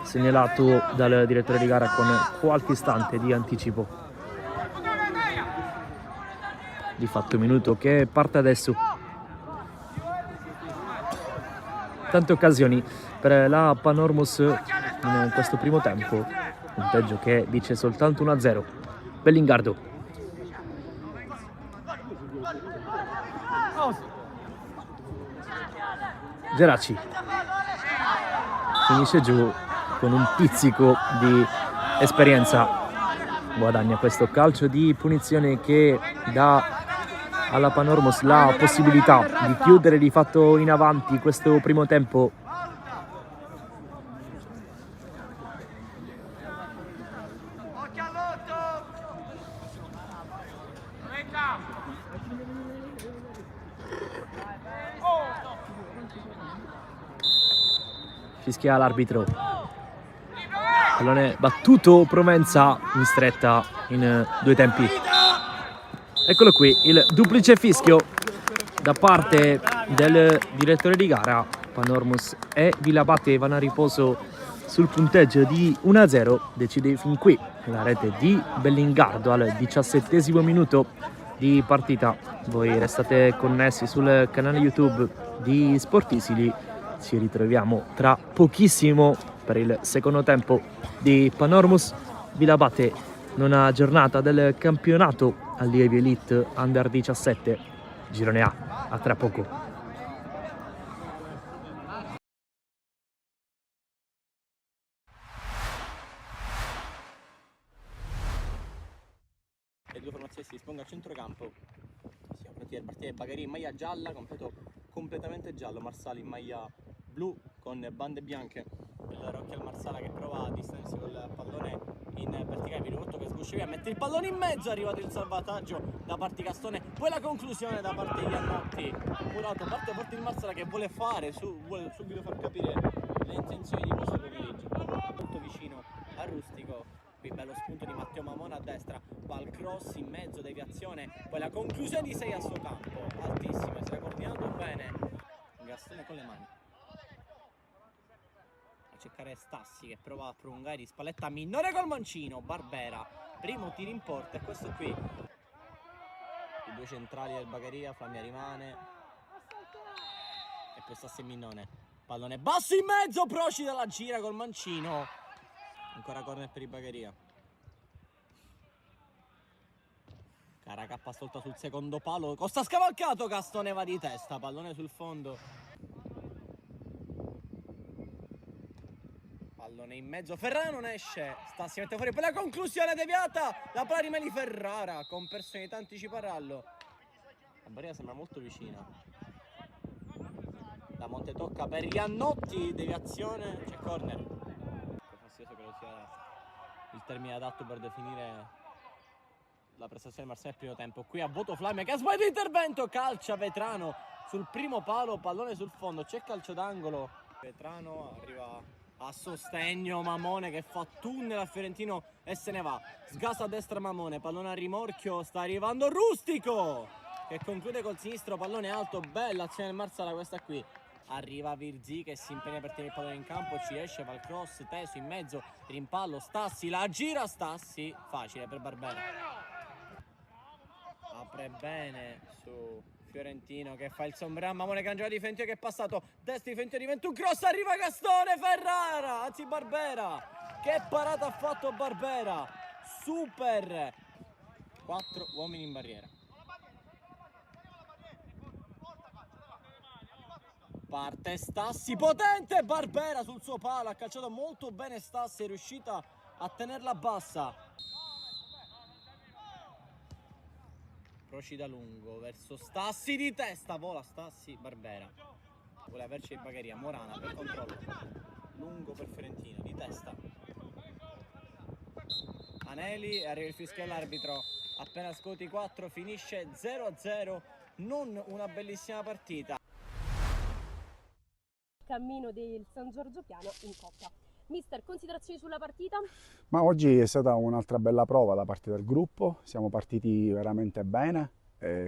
segnalato dal direttore di gara con qualche istante di anticipo. Di fatto un minuto che parte adesso. Tante occasioni per la Panormus in questo primo tempo, punteggio che dice soltanto 1-0. Bellingardo, Geraci finisce giù con un pizzico di esperienza, guadagna questo calcio di punizione che dà alla Panormus la possibilità di chiudere di fatto in avanti questo primo tempo. Fischia l'arbitro, pallone battuto, Provenza in stretta in due tempi. Eccolo qui il duplice fischio da parte del direttore di gara. Panormus e Villabate vanno a riposo sul punteggio di 1-0, decide fin qui la rete di Bellingardo al 17° minuto di partita. Voi restate connessi sul canale YouTube di Sportisili. Ci ritroviamo tra pochissimo per il secondo tempo di Panormus Villabate, nona giornata del campionato allievi Elite Under 17 Girone A. A tra poco. si disponga al centrocampo. Siamo pronti per partire. Bagheria in maglia gialla, completamente giallo, Marsala in maglia blu con bande bianche. Rocchi al Marsala che prova a distendersi col pallone in verticale, Virotto che sguscia via, mette il pallone in mezzo, è arrivato il salvataggio da parte di Gastone, poi la conclusione da parte di Iannotti. Curato, parte forte il Marsala che vuole vuole subito far capire le intenzioni di questo pomeriggio. Molto vicino a Rustico, qui bello spunto di Matteo Mamona a destra, va al cross in mezzo, deviazione, poi la conclusione di 6 a suo campo, altissima, si era coordinato bene Gastone con le mani. A cercare Stassi che prova a prolungare di spalletta minore col mancino, Barbera, primo tiro in porta e questo qui. I due centrali del Bagheria, Flamia rimane e poi Stassi e Minnone, pallone basso in mezzo, Procida la gira col mancino, ancora corner per il Bagheria. Caracappa stolta sul secondo palo, Costa scavalcato, Gastone va di testa, pallone sul fondo. Pallone in mezzo, Ferrara non esce, Stassi mette fuori, poi la conclusione deviata, la palla rimane di Ferrara con personalità anticipa Rallo. La barriera sembra molto vicina. Da Monte tocca per Iannotti, deviazione, c'è corner. Fastidioso credo sia il termine adatto per definire la prestazione di Marseille al primo tempo. Qui a voto Flamia che ha sbagliato l'intervento, calcia Vetrano sul primo palo, pallone sul fondo, c'è calcio d'angolo. Vetrano arriva a sostegno, Mamone che fa tunnel a Fiorentino e se ne va, sgasa a destra Mamone, pallone a rimorchio, sta arrivando Rustico che conclude col sinistro, pallone alto, bella azione del Marsala questa qui. Arriva Virzì che si impegna per tenere il pallone in campo, ci esce, va il cross, teso in mezzo, rimpallo, Stassi, la gira Stassi, facile per Barbera. Apre bene su Fiorentino che fa il sombrero, Mamone che di Fiorentino che è passato, destra di Fiorentino diventa un cross, arriva Gastone, Ferrara, anzi Barbera, che parata ha fatto Barbera, super, 4 uomini in barriera. Parte Stassi, potente Barbera sul suo palo, ha calciato molto bene Stassi, è riuscita a tenerla bassa. Procida lungo verso Stassi di testa, vola Stassi, Barbera. Vuole averci il Bagheria, Morana per controllo. Lungo per Fiorentino, di testa. Anelli, arriva il fischio all'arbitro. Appena scuoti 4, finisce 0-0. Non una bellissima partita. Cammino del San Giorgio Piano in Coppa. Mister, considerazioni sulla partita? Ma oggi è stata un'altra bella prova da parte del gruppo, siamo partiti veramente bene,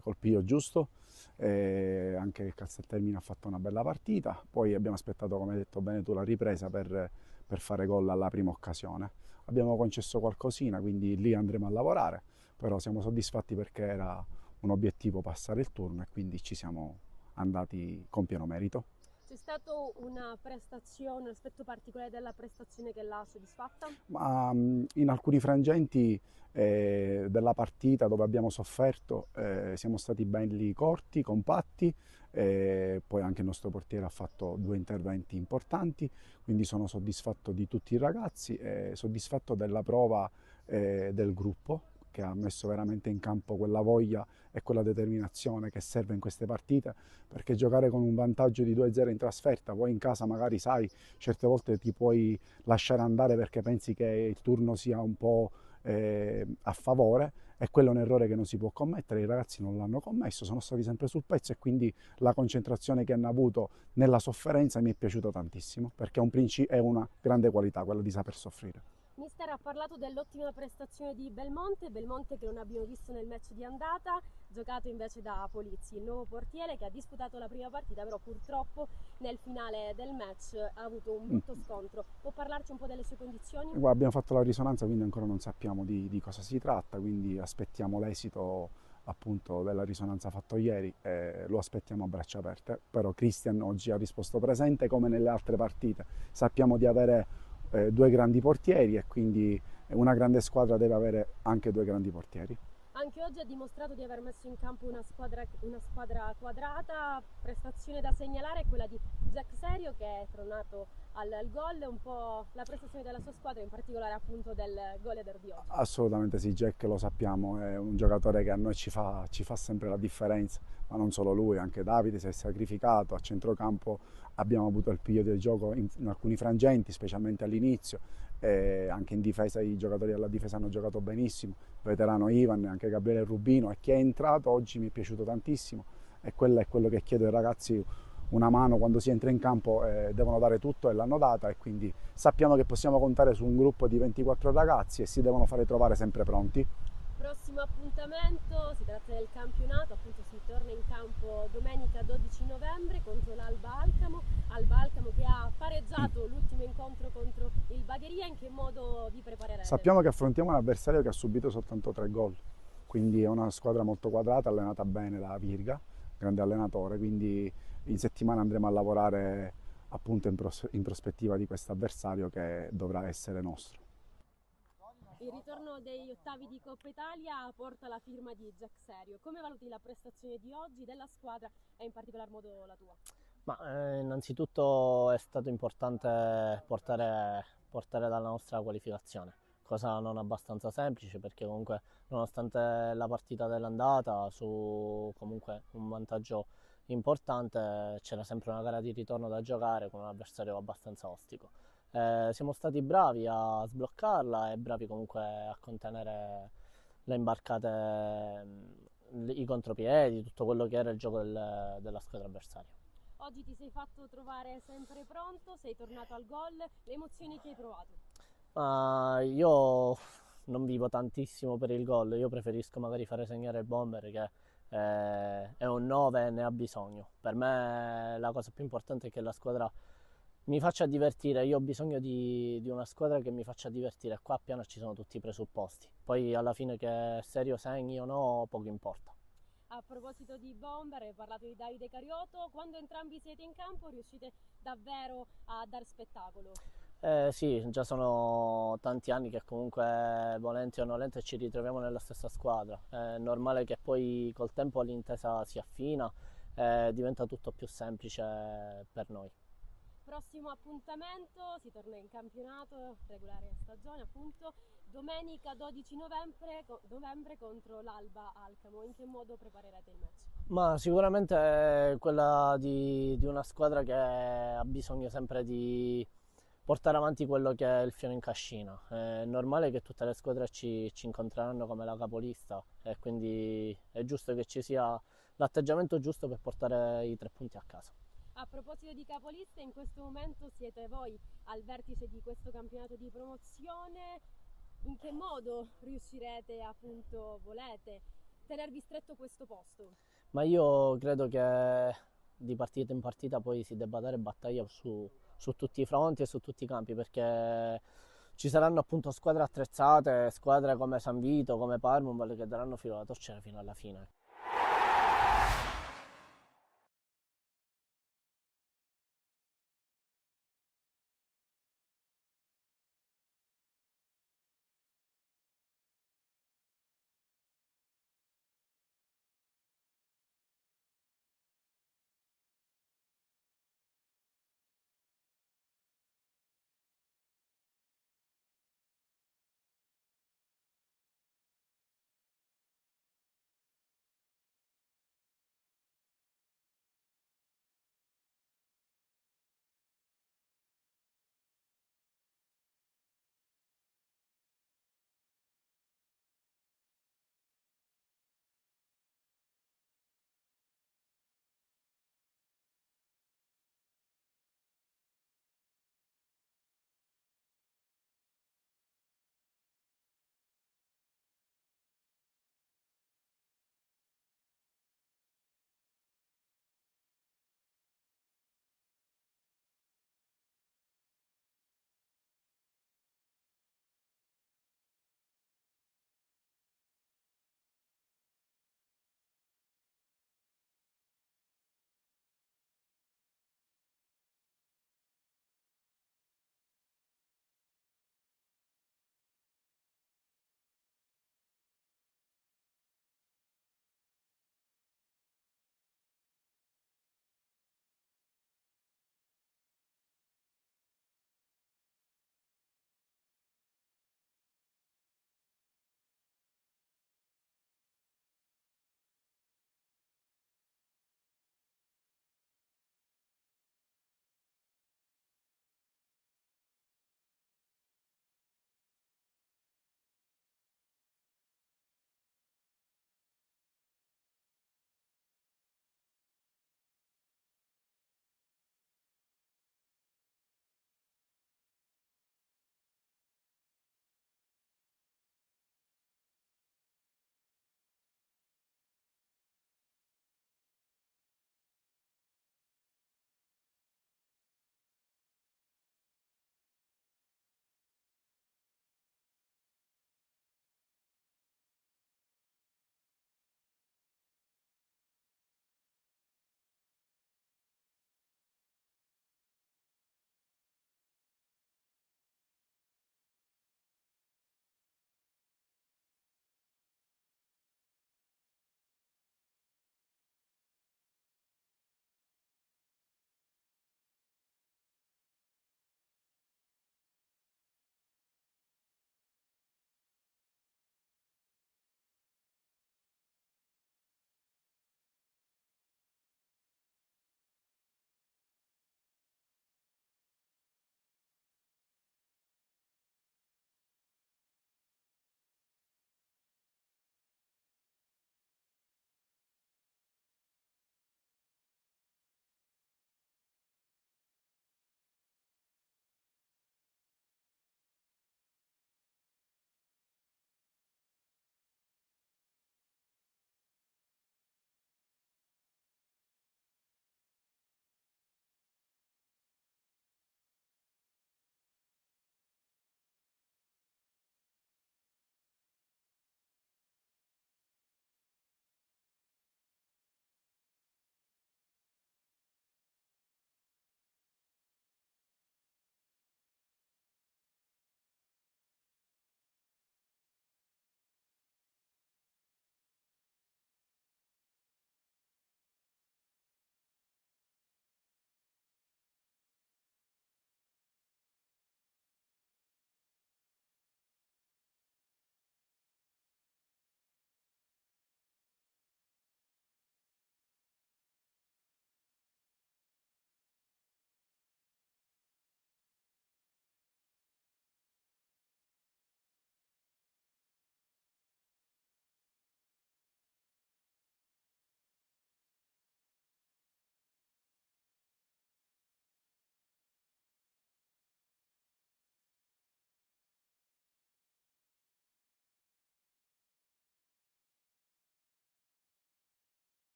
col piglio giusto, anche il Casteltermine ha fatto una bella partita, poi abbiamo aspettato, come hai detto bene tu, la ripresa per fare gol alla prima occasione. Abbiamo concesso qualcosina, quindi lì andremo a lavorare, però siamo soddisfatti perché era un obiettivo passare il turno e quindi ci siamo andati con pieno merito. C'è stato una prestazione, un aspetto particolare della prestazione che l'ha soddisfatta? Ma in alcuni frangenti della partita dove abbiamo sofferto siamo stati belli corti, compatti, poi anche il nostro portiere ha fatto 2 interventi importanti, quindi sono soddisfatto di tutti i ragazzi, soddisfatto della prova del gruppo, che ha messo veramente in campo quella voglia e quella determinazione che serve in queste partite, perché giocare con un vantaggio di 2-0 in trasferta, poi in casa magari sai, certe volte ti puoi lasciare andare perché pensi che il turno sia un po' a favore, e quello è un errore che non si può commettere. I ragazzi non l'hanno commesso, sono stati sempre sul pezzo e quindi la concentrazione che hanno avuto nella sofferenza mi è piaciuta tantissimo, perché è una grande qualità quella di saper soffrire. Mister ha parlato dell'ottima prestazione di Belmonte che non abbiamo visto nel match di andata, giocato invece da Polizzi, il nuovo portiere che ha disputato la prima partita, però purtroppo nel finale del match ha avuto un brutto scontro. Può parlarci un po' delle sue condizioni? Guarda, abbiamo fatto la risonanza, quindi ancora non sappiamo di cosa si tratta, quindi aspettiamo l'esito appunto della risonanza fatto ieri, lo aspettiamo a braccia aperte, però Christian oggi ha risposto presente come nelle altre partite. Sappiamo di avere 2 grandi portieri e quindi una grande squadra deve avere anche 2 grandi portieri. Anche oggi ha dimostrato di aver messo in campo una squadra quadrata. Prestazione da segnalare è quella di Jack Serio che è tornato al gol, un po' la prestazione della sua squadra, in particolare appunto del goleador di oggi. Assolutamente sì, Jack lo sappiamo, è un giocatore che a noi ci fa sempre la differenza, ma non solo lui, anche Davide si è sacrificato, a centrocampo abbiamo avuto il piglio del gioco in alcuni frangenti, specialmente all'inizio, e anche in difesa i giocatori della difesa hanno giocato benissimo, veterano Ivan, anche Gabriele Rubino, e chi è entrato oggi mi è piaciuto tantissimo, e quello è quello che chiedo ai ragazzi, una mano quando si entra in campo, devono dare tutto e l'hanno data, e quindi sappiamo che possiamo contare su un gruppo di 24 ragazzi e si devono fare trovare sempre pronti. Prossimo appuntamento, si tratta del campionato, appunto si torna in campo domenica 12 novembre contro l'Alba Alcamo che ha pareggiato l'ultimo incontro contro il Bagheria. In che modo vi preparerete? Sappiamo che affrontiamo un avversario che ha subito soltanto 3 gol, quindi è una squadra molto quadrata, allenata bene da Virga, grande allenatore, quindi in settimana andremo a lavorare appunto in prospettiva di questo avversario che dovrà essere nostro. Il ritorno degli ottavi di Coppa Italia porta la firma di Jack Serio. Come valuti la prestazione di oggi della squadra e in particolar modo la tua? Innanzitutto è stato importante portare dalla nostra qualificazione, cosa non abbastanza semplice perché comunque nonostante la partita dell'andata su comunque un vantaggio importante c'era sempre una gara di ritorno da giocare con un avversario abbastanza ostico. Siamo stati bravi a sbloccarla e bravi comunque a contenere le imbarcate, i contropiedi, tutto quello che era il gioco della squadra avversaria. Oggi ti sei fatto trovare sempre pronto, sei tornato al gol, le emozioni che hai provato? Io non vivo tantissimo per il gol, io preferisco magari fare segnare il bomber che è un 9 e ne ha bisogno. Per me la cosa più importante è che la squadra mi faccia divertire, io ho bisogno di una squadra che mi faccia divertire, qua piano ci sono tutti i presupposti, poi alla fine che Serio segni o no poco importa. A proposito di bomber, hai parlato di Davide Carioto, quando entrambi siete in campo riuscite davvero a dar spettacolo? Sì, già sono tanti anni che comunque volenti o nolenti ci ritroviamo nella stessa squadra. È normale che poi col tempo l'intesa si affina e diventa tutto più semplice per noi. Prossimo appuntamento, si torna in campionato, regolare stagione appunto, domenica 12 novembre contro l'Alba Alcamo. In che modo preparerete il match? Ma sicuramente è quella di una squadra che ha bisogno sempre di portare avanti quello che è il fiore in cascina. È normale che tutte le squadre ci incontreranno come la capolista e quindi è giusto che ci sia l'atteggiamento giusto per portare i 3 punti a casa. A proposito di capoliste, in questo momento siete voi al vertice di questo campionato di promozione. In che modo riuscirete, appunto, volete tenervi stretto questo posto? Ma io credo che di partita in partita poi si debba dare battaglia su tutti i fronti e su tutti i campi perché ci saranno appunto squadre attrezzate, squadre come San Vito, come Parmum che daranno filo alla torcere fino alla fine.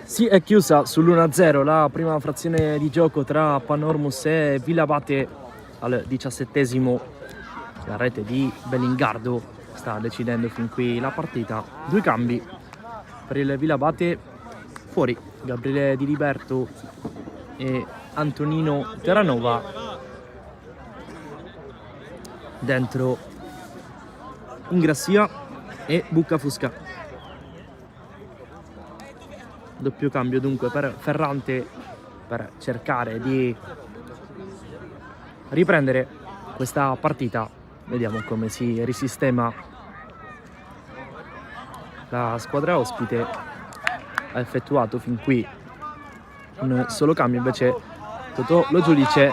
Si è chiusa sull'1-0 la prima frazione di gioco tra Panormus e Villabate al 17esimo. La rete di Bellingardo sta decidendo fin qui la partita. 2 cambi per il Villabate, fuori Gabriele Di Liberto e Antonino Terranova, dentro Ingrassia e Buccafusca. Doppio cambio dunque per Ferrante per cercare di riprendere questa partita. Vediamo come si risistema la squadra ospite. Ha effettuato fin qui un solo cambio, invece Totò Lo Giudice,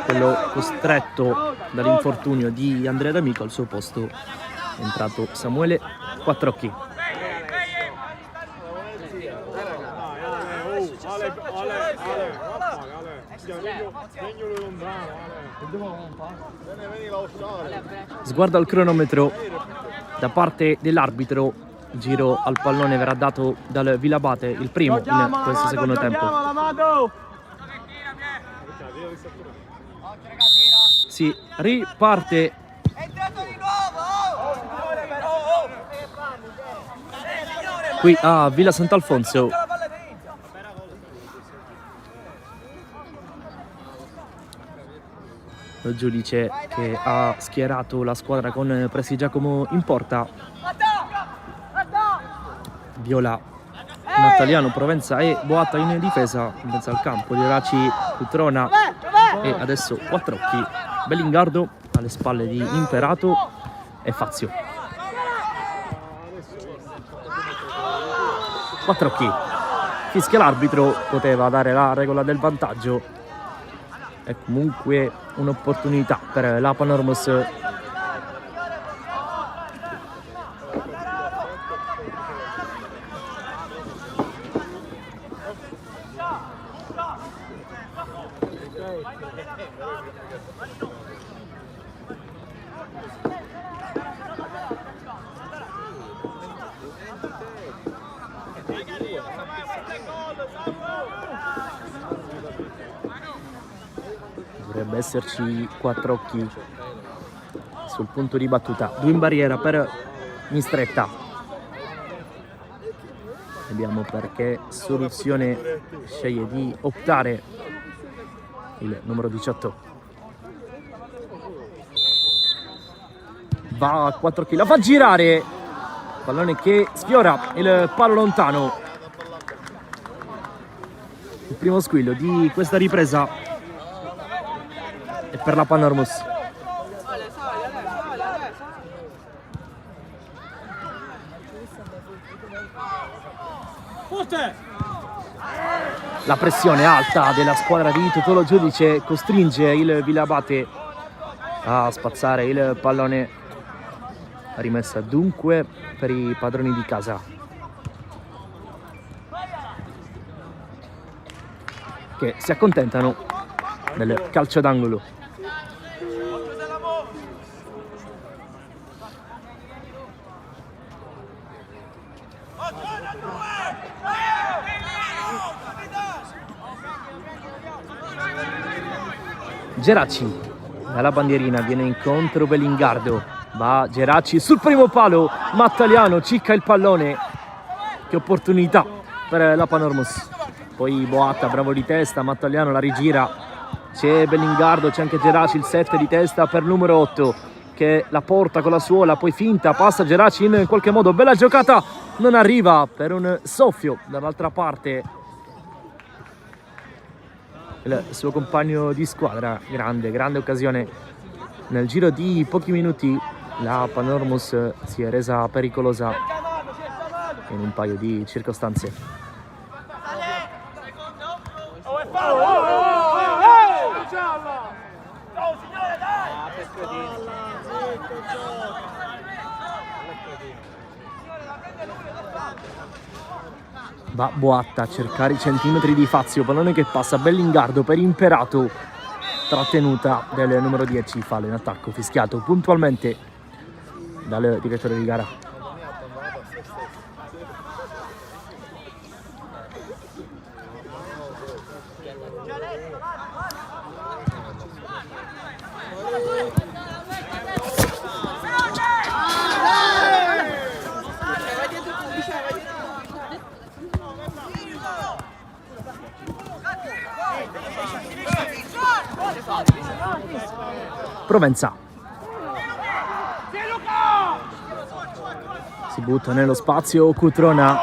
quello costretto dall'infortunio di Andrea D'Amico, al suo posto è entrato Samuele Quattrocchi. Sguardo al cronometro da parte dell'arbitro. Giro al pallone verrà dato dal Villabate, il primo in questo secondo tempo. Si riparte. Qui a Villa Sant'Alfonso. Lo Giudice che ha schierato la squadra con Presti Giacomo in porta. Viola, Nattaliano, Provenza e Boatta in difesa. In mezzo al campo Dioraci, Cutrona e adesso Quattrocchi. Bellingardo alle spalle di Imperato e Fazio. Quattrocchi fischia l'arbitro, poteva dare la regola del vantaggio. È comunque un'opportunità per la Panormus. Dovrebbe esserci Quattrocchi sul punto di battuta. 2 in barriera per Mistretta. Vediamo perché soluzione sceglie di optare il numero 18. Va Quattrocchi, la fa girare. Pallone che sfiora il palo lontano. Il primo squillo di questa ripresa e per la Panormus. La pressione alta della squadra di Totò Lo Giudice costringe il Villabate a spazzare il pallone. Rimessa dunque per i padroni di casa, che si accontentano del calcio d'angolo. Geraci dalla bandierina viene incontro Bellingardo, va Geraci sul primo palo, Nattaliano cicca il pallone. Che opportunità per la Panormus. Poi Boatta bravo di testa, Nattaliano la rigira, c'è Bellingardo, c'è anche Geraci, il 7 di testa per numero 8 che la porta con la suola, poi finta, passa Geraci in qualche modo, bella giocata, non arriva per un soffio dall'altra parte il suo compagno di squadra. Grande occasione. Nel giro di pochi minuti la Panormus si è resa pericolosa in un paio di circostanze. Va Boatta a cercare i centimetri di Fazio, pallone che passa a Bellingardo per Imperato, trattenuta del numero 10, fallo in attacco fischiato puntualmente dal direttore di gara. Provenza si butta nello spazio, Cutrona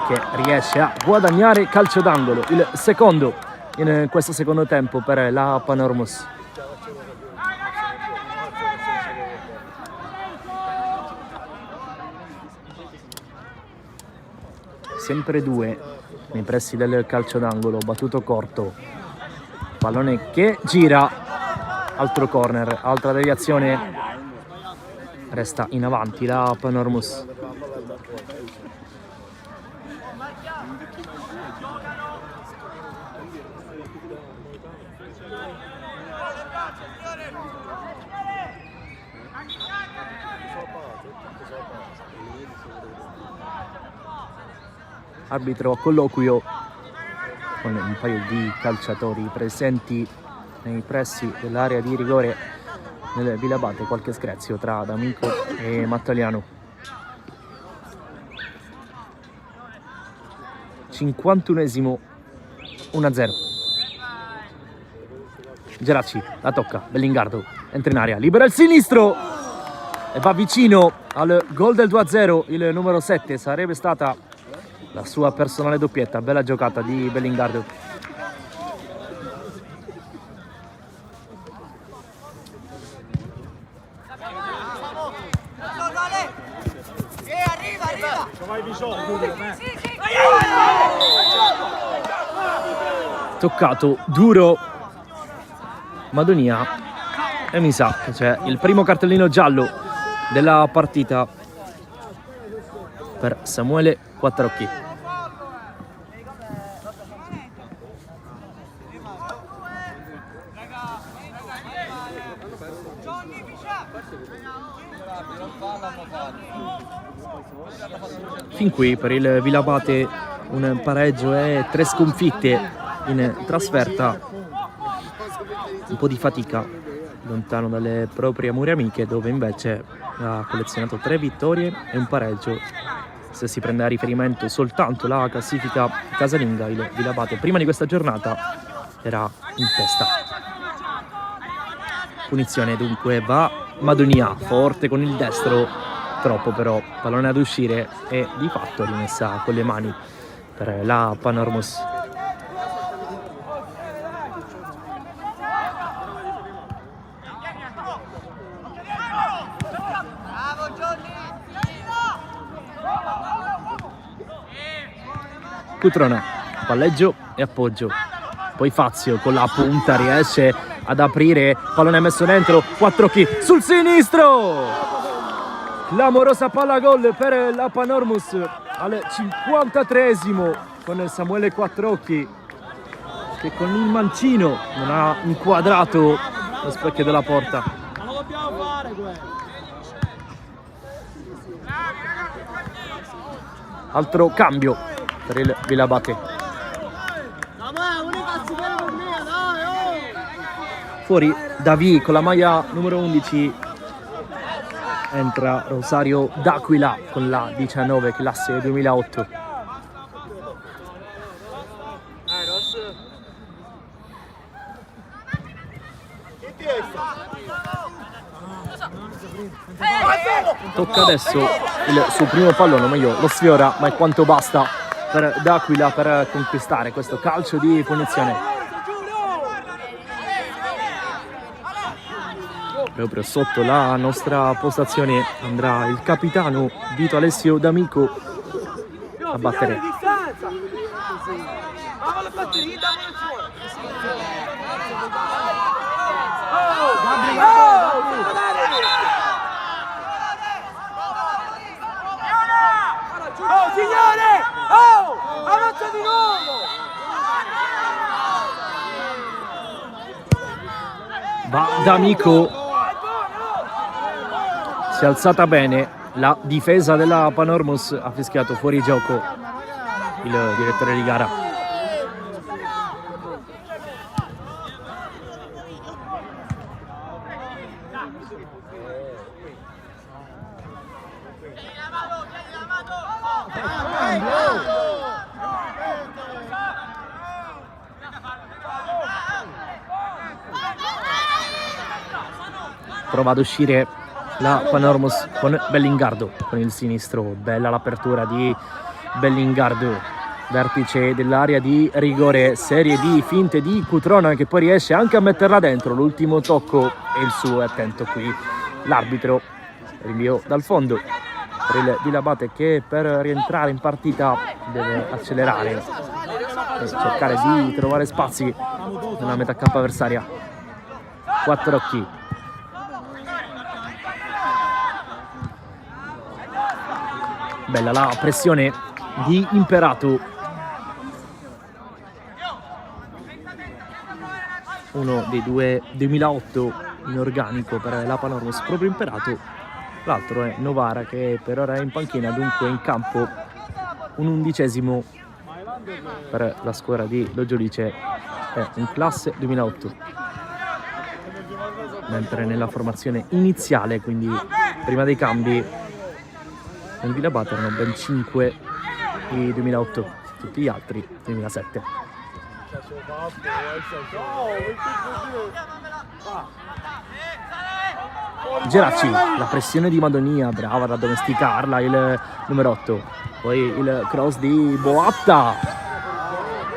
che riesce a guadagnare calcio d'angolo, il secondo in questo secondo tempo per la Panormus. Sempre due nei pressi del calcio d'angolo, battuto corto, pallone che gira, altro corner, altra deviazione, resta in avanti la Panormus. Arbitro a colloquio con un paio di calciatori presenti nei pressi dell'area di rigore nel Villabate, qualche screzio tra D'Amico e Mattaliano. 51esimo, 1-0. Geracci la tocca, Bellingardo entra in area, libera il sinistro e va vicino al gol del 2-0. Il numero 7 sarebbe stata la sua personale doppietta. Bella giocata di Bellingardo. Toccato duro Madonia e mi sa che c'è il primo cartellino giallo della partita per Samuele Quattrocchi. Fin qui per il Villabate un pareggio e 3 sconfitte in trasferta, un po' di fatica lontano dalle proprie mura amiche, dove invece ha collezionato 3 vittorie e un pareggio. Se si prende a riferimento soltanto la classifica casalinga, il Villabate prima di questa giornata era in testa. Punizione dunque va Madonia, forte con il destro, troppo però, pallone ad uscire e di fatto rimessa con le mani per la Panormus. Cutrona, palleggio e appoggio, poi Fazio con la punta riesce ad aprire, pallone messo dentro, Quattrocchi sul sinistro, clamorosa palla gol per la Panormus al 53esimo con Samuele Quattrocchi che con il mancino non ha inquadrato lo specchio della porta. Ma lo dobbiamo fare questo. Altro cambio per il Villabate. Fuori Davi con la maglia numero 11, entra Rosario D'Aquila con la 19, classe 2008. Tocca adesso il suo primo pallone, o meglio lo sfiora, ma è quanto basta per D'Aquila per conquistare questo calcio di punizione. Proprio sotto la nostra postazione andrà il capitano Vito Alessio D'Amico a battere. Oh, signore! D'Amico si è alzata bene, la difesa della Panormus ha fischiato fuori gioco il direttore di gara. Prova ad uscire la Panormus con Bellingardo con il sinistro. Bella l'apertura di Bellingardo, vertice dell'area di rigore, serie di finte di Cutrona che poi riesce anche a metterla dentro. L'ultimo tocco è il suo, è attento qui l'arbitro. Rinvio dal fondo per il Vilabate che per rientrare in partita deve accelerare e cercare di trovare spazi nella metà campo avversaria. Quattrocchi. Bella la pressione di Imperato. Uno dei due 2008 in organico per la Panormus, proprio Imperato. L'altro è Novara che per ora è in panchina, dunque in campo un 11° per la squadra di Lo Giudice, è in classe 2008. Mentre nella formazione iniziale, quindi prima dei cambi, nel Vilabate erano ben 5 i 2008, tutti gli altri 2007. Geracci, la pressione di Madonia, brava ad addomesticarla il numero 8. Poi il cross di Boatta,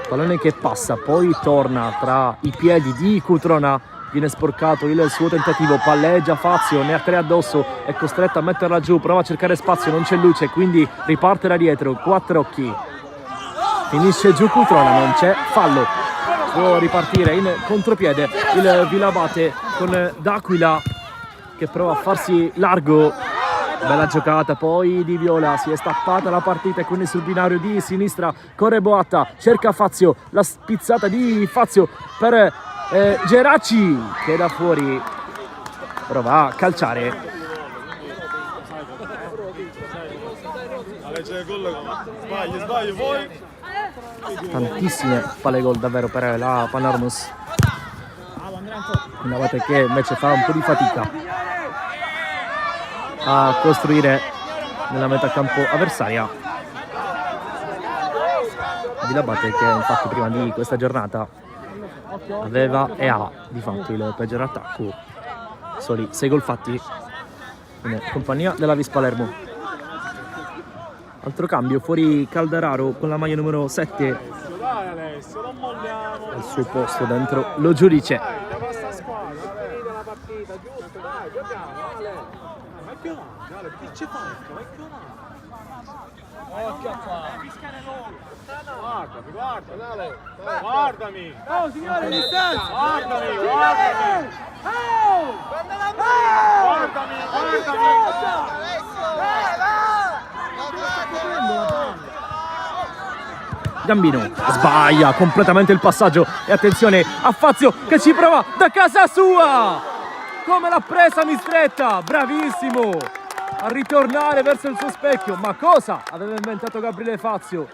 pallone che passa, poi torna tra i piedi di Cutrona. Viene sporcato il suo tentativo, palleggia Fazio, ne ha 3 addosso, è costretto a metterla giù, prova a cercare spazio, non c'è luce, quindi riparte da dietro. Quattrocchi, finisce giù Cutrona, non c'è fallo, può ripartire in contropiede il Vilabate con D'Aquila che prova a farsi largo. Bella giocata poi di Viola, si è stappata la partita e quindi sul binario di sinistra corre Boatta, cerca Fazio, la spizzata di Fazio per Geracci che da fuori prova a calciare. Tantissime palle gol davvero per la Panormus. Una volta che invece fa un po' di fatica a costruire nella metà campo avversaria. Vilabate che infatti prima di questa giornata aveva e ha di fatto il peggior attacco, soli 6 gol fatti in compagnia della Vis Palermo. Altro cambio, fuori Caldararo con la maglia numero 7 al suo posto dentro Lo Giudice. Guardami! Oh signore, distanza! Guardami! Gambino sbaglia completamente il passaggio e attenzione a Fazio che ci prova da casa sua. Come l'ha presa Mistretta, bravissimo a ritornare verso il suo specchio. Ma cosa aveva inventato Gabriele Fazio?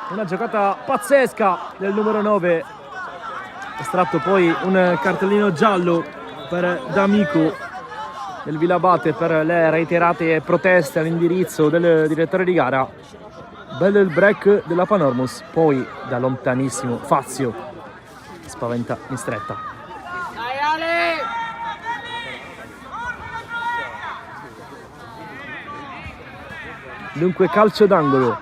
Una giocata pazzesca del numero 9, estratto poi un cartellino giallo per D'Amico del Vilabate per le reiterate proteste all'indirizzo del direttore di gara. Bello il break della Panormus, poi da lontanissimo Fazio spaventa Mistretta. Dai Ale! Dunque calcio d'angolo,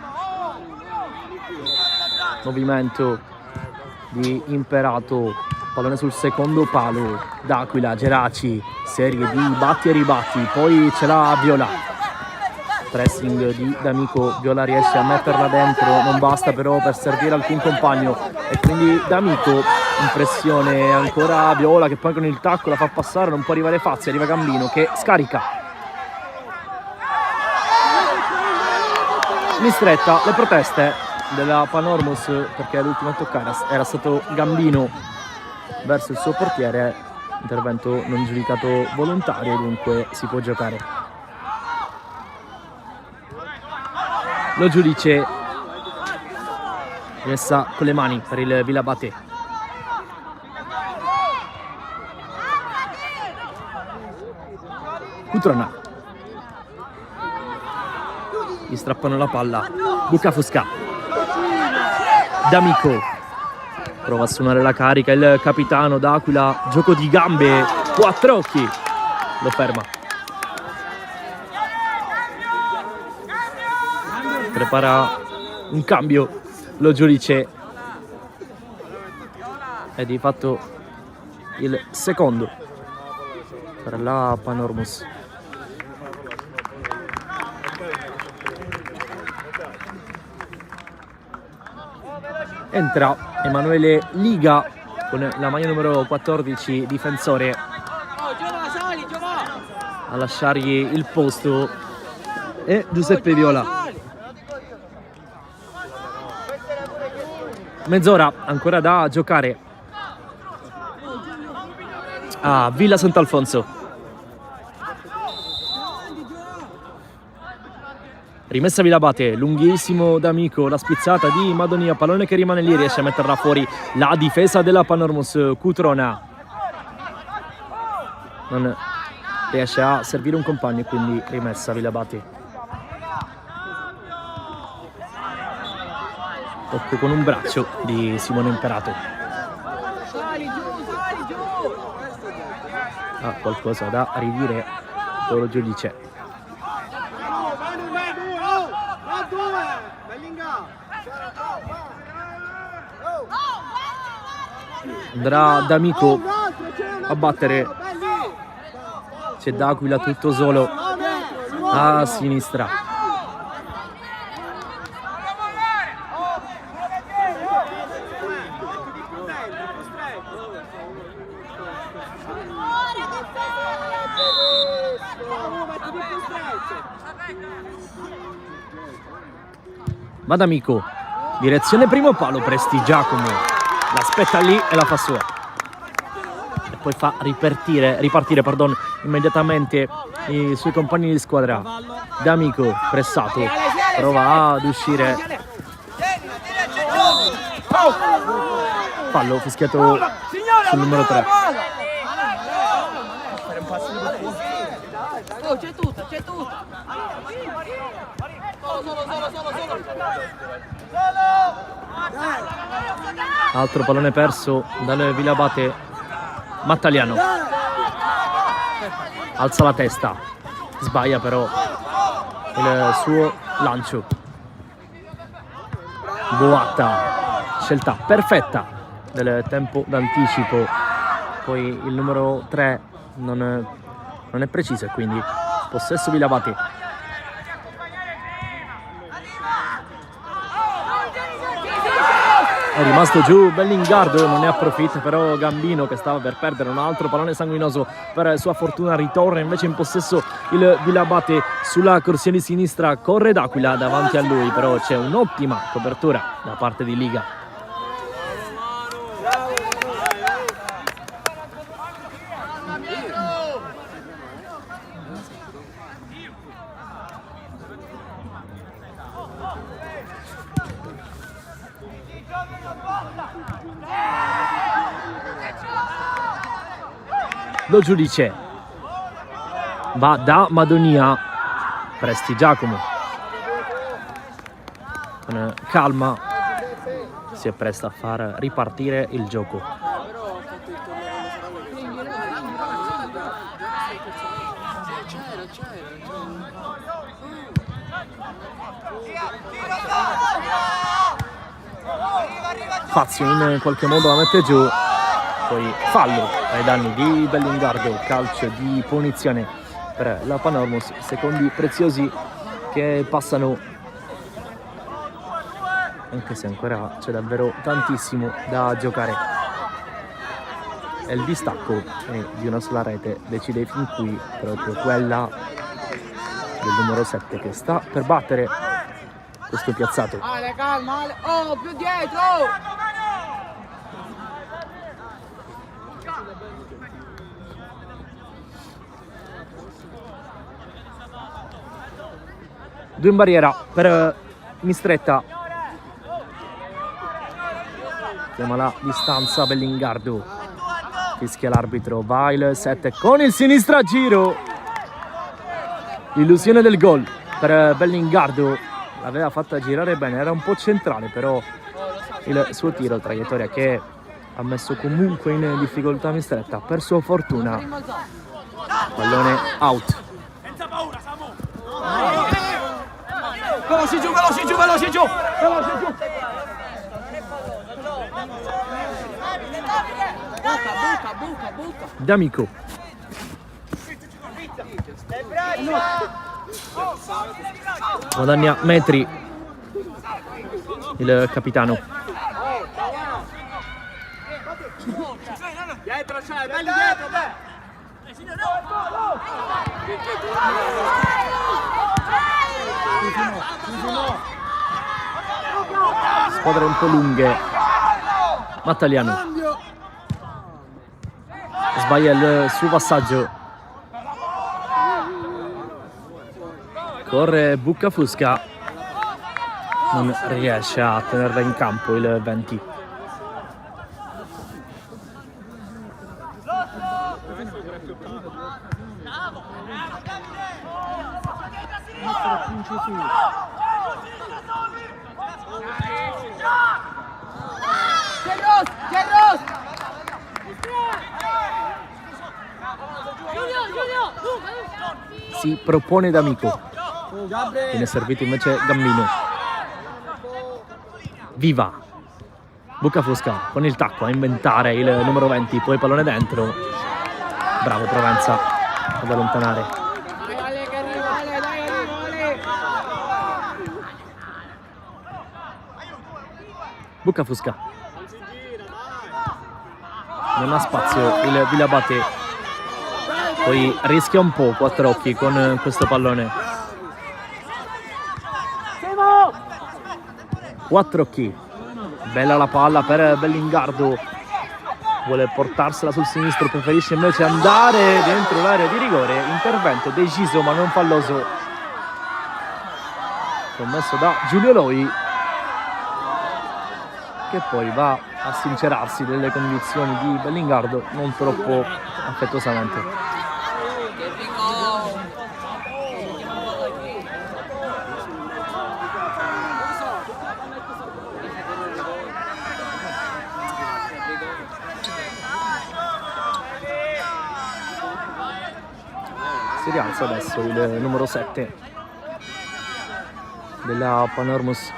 movimento di Imperato, pallone sul secondo palo, D'Aquila, Geracci, serie di batti e ribatti, poi ce l'ha Viola, pressing di D'Amico, Viola riesce a metterla dentro, non basta però per servire alcun compagno e quindi D'Amico in pressione ancora Viola che poi con il tacco la fa passare, non può arrivare Fazio, arriva Gambino che scarica. Mistretta, le proteste della Panormus perché l'ultimo a toccare era stato Gambino verso il suo portiere, intervento non giudicato volontario, dunque si può giocare. Lo giudice rimessa con le mani per il Villabate. Cutrona, gli strappano la palla. Bucafusca, D'Amico prova a suonare la carica il capitano d'Aquila, gioco di gambe, Quattrocchi lo ferma, prepara un cambio lo giudice, è di fatto il secondo per la Panormus. Entra Emanuele Liga con la maglia numero 14, difensore, a lasciargli il posto è Giuseppe Viola. Mezz'ora ancora da giocare a Villa Sant'Alfonso. Rimessa Villabate, lunghissimo D'Amico, la spizzata di Madonia, pallone che rimane lì, riesce a metterla fuori la difesa della Panormus. Cutrona non riesce a servire un compagno, quindi rimessa Villabate. Tocco con un braccio di Simone Imperato. Ha qualcosa da ridire lo giudice. Andrà D'Amico a battere, c'è D'Aquila tutto solo a sinistra. Ma D'Amico, direzione primo palo, Prestigiacomo l'aspetta lì e la fa sua, e poi fa ripartire immediatamente i suoi compagni di squadra. D'Amico pressato, prova ad uscire, fallo fischiato sul numero 3. C'è tutto. Altro pallone perso dal Villabate. Mattaliano alza la testa, sbaglia però il suo lancio. Boatta, scelta perfetta del tempo d'anticipo, poi il numero 3 non è preciso e quindi possesso Villabate. È rimasto giù Bellingardo, non ne approfitta però Gambino, che stava per perdere un altro pallone sanguinoso. Per sua fortuna ritorna invece in possesso il Villabate sulla corsia di sinistra, corre D'Aquila davanti a lui, però c'è un'ottima copertura da parte di Liga. Lo giudice va da Madonia, Prestigiacomo con calma si appresta a far ripartire il gioco. Fazio in qualche modo la mette giù, poi fallo ai danni di Bellingardo, calcio di punizione per la Panormus, secondi preziosi che passano, anche se ancora c'è davvero tantissimo da giocare. E il distacco è di una sola rete, decide fin qui proprio quella del numero 7 che sta per battere questo piazzato. Calma, oh, più dietro! 2 in barriera per Mistretta. Chiama la distanza Bellingardo. Fischia l'arbitro, va il 7 con il sinistro a giro. Illusione del gol per Bellingardo. L'aveva fatta girare bene, era un po' centrale, però il suo tiro, traiettoria che ha messo comunque in difficoltà Mistretta. Per sua fortuna, pallone out. Veloci giù, veloci giù, veloci giù. D'Amico. Guadagna metri il capitano. Dietro c'è, belli dietro, beh. Squadre un po' lunghe. Mattaliano sbaglia il suo passaggio. Corre Buccafusca, non riesce a tenerla in campo il 20. Si propone D'Amico, viene servito invece Gambino. Viva Buccafusca con il tacco a inventare il numero 20, poi pallone dentro. Bravo Provenza ad allontanare. Buccafusca non ha spazio il Vilabate, poi rischia un po' Quattrocchi con questo pallone. Quattrocchi, bella la palla per Bellingardo, vuole portarsela sul sinistro, preferisce invece andare dentro l'area di rigore. Intervento deciso ma non falloso commesso da Giulio Loi, che poi va a sincerarsi delle condizioni di Bellingardo non troppo affettuosamente. Si rialza adesso il numero 7 della Panormus.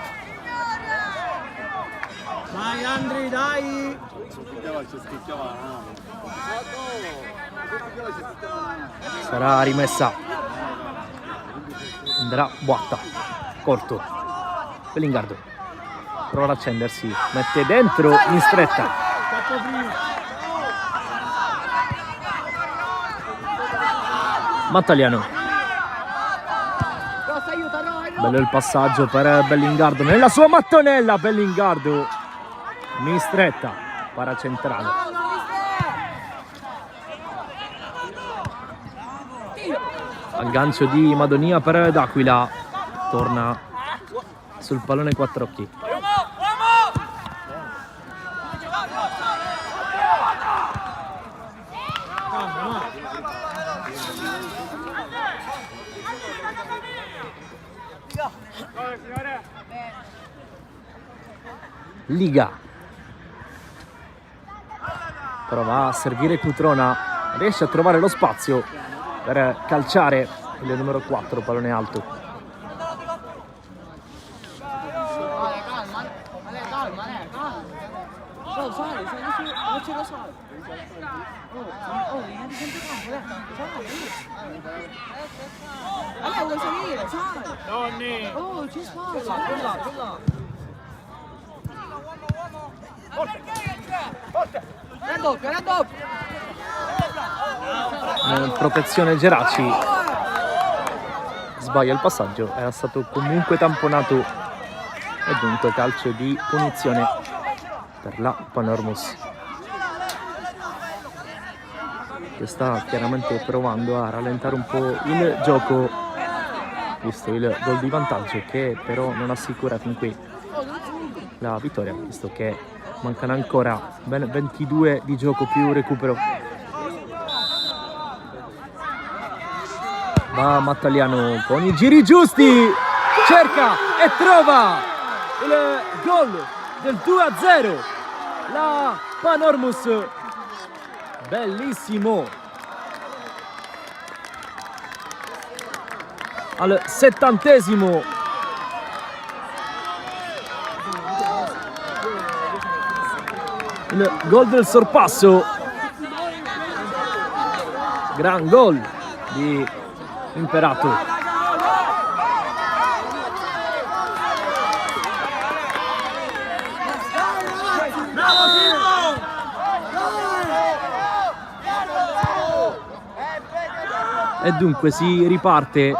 Dai Andri, dai. Sarà rimessa, andrà Boatta, corto. Bellingardo prova ad accendersi, mette dentro in stretta. Mattaliano, bello il passaggio per Bellingardo nella sua mattonella. Bellingardo, Mistretta, paracentrale. Aggancio di Madonia per D'Aquila, torna sul pallone Quattrocchi. Liga prova a servire Cutrona, riesce a trovare lo spazio per calciare il numero 4, pallone alto. Protezione Geraci, sbaglia il passaggio, era stato comunque tamponato e dunque calcio di punizione per la Panormus, che sta chiaramente provando a rallentare un po' il gioco visto il gol di vantaggio che però non assicura fin qui la vittoria, visto che mancano ancora ben 22 di gioco più recupero. Va Mattaliano con i giri giusti, cerca e trova il gol del 2-0. La Panormus, bellissimo, al 70°. Il gol del sorpasso, gran gol di Imperato. E dunque si riparte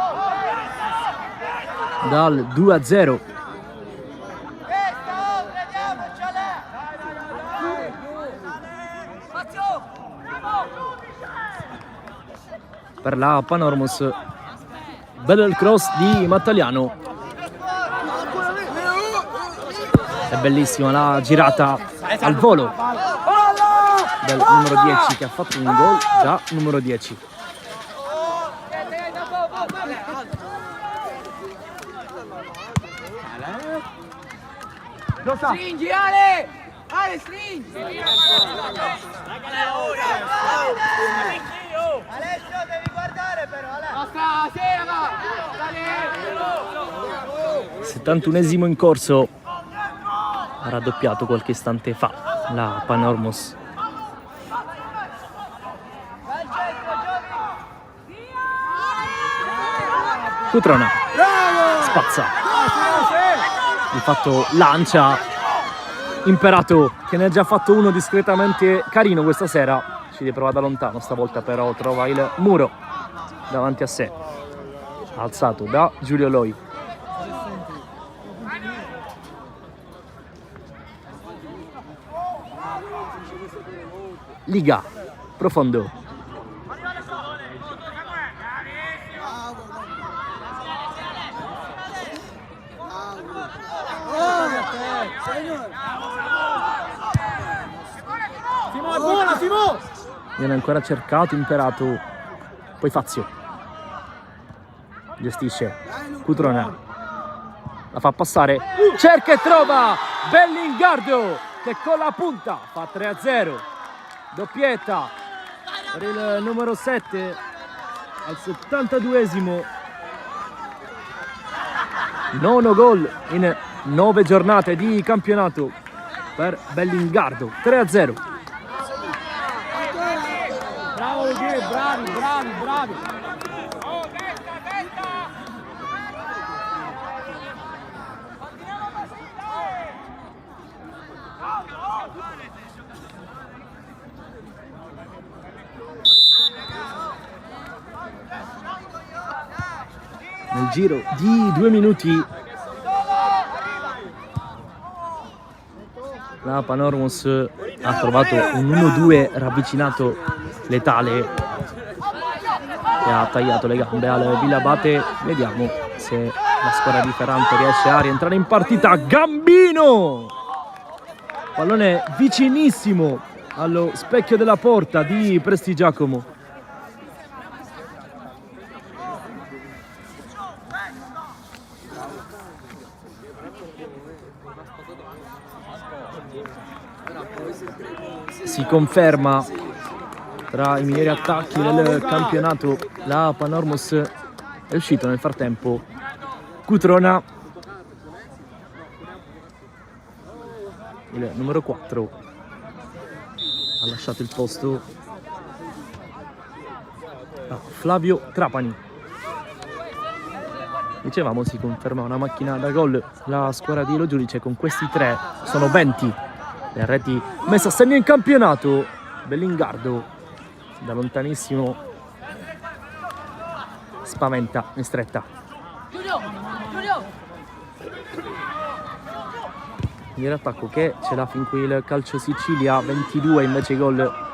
dal 2-0. Per la Panormus, bello il cross di Mattaliano. È bellissima la girata al volo del numero 10 che ha fatto un gol da numero 10. Stringi Ale! Ale stringi! Alessio devi guardare però Ale! 71esimo in corso, ha raddoppiato qualche istante fa la Panormus. Cutrona spazza, di fatto lancia Imperato, che ne ha già fatto uno discretamente carino questa sera. Ci riprova da lontano, stavolta però trova il muro davanti a sé, alzato da Giulio Loi. Liga, profondo. Viene ancora cercato Imperato, poi Fazio gestisce Cutrona, la fa passare, cerca e trova Bellingardo che con la punta fa 3-0, doppietta per il numero 7 al 72esimo, nono gol in 9 giornate di campionato per Bellingardo, 3-0. Bravi! Nel giro di 2 minuti la Panormus ha trovato un 1-2 ravvicinato letale che ha tagliato le gambe al Villabate. Vediamo se la squadra di Ferrante riesce a rientrare in partita. Gambino, pallone vicinissimo allo specchio della porta di Prestigiacomo. Si conferma tra i migliori attacchi del campionato. La Panormus è uscito nel frattempo Cutrona, il numero 4 ha lasciato il posto a Flavio Trapani. Dicevamo, si conferma una macchina da gol la squadra di Lo Giudice. Con questi 3 sono 20 le reti messe a segno in campionato. Bellingardo da lontanissimo spaventa in stretta. Il attacco che ce l'ha fin qui il Calcio Sicilia, 22 invece i gol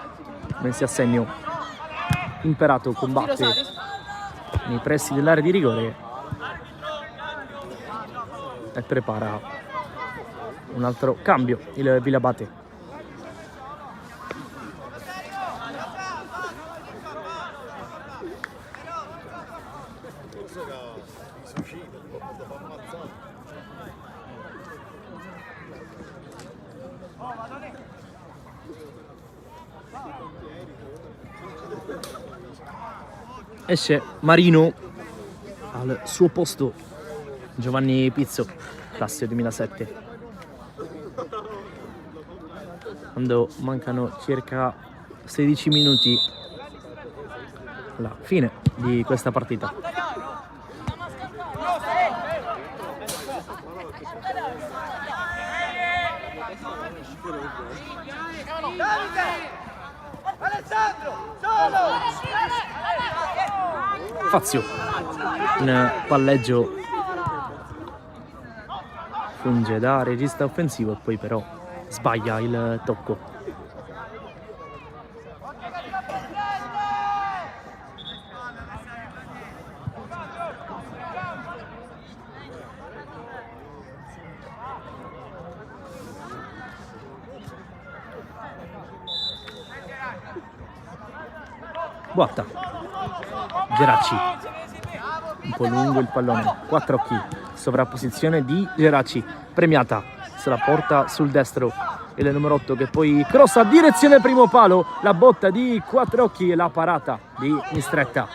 messi a segno. Imperato combatte nei pressi dell'area di rigore, e prepara un altro cambio il Villabate. Esce Marino, al suo posto Giovanni Pizzo, classe 2007. Quando mancano circa 16 minuti alla fine di questa partita. Fazio in palleggio funge da regista offensivo e poi però sbaglia il tocco. Boatta, Geracci, un po' lungo il pallone, Quattrocchi, sovrapposizione di Geracci, premiata, se la porta sul destro il numero 8 che poi crossa direzione primo palo, la botta di Quattrocchi e la parata di Mistretta.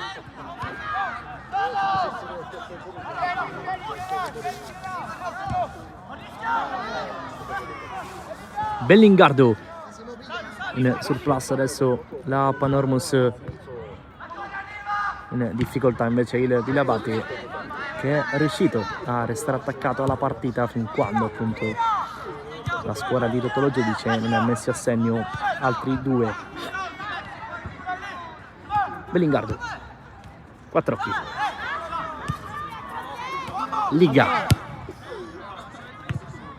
Bellingardo in surplus, adesso la Panormus in difficoltà, invece il Villabate che è riuscito a restare attaccato alla partita fin quando appunto la squadra di Totolo Giudice non ha messo a segno altri due. Bellingardo, Quattrocchi, Liga,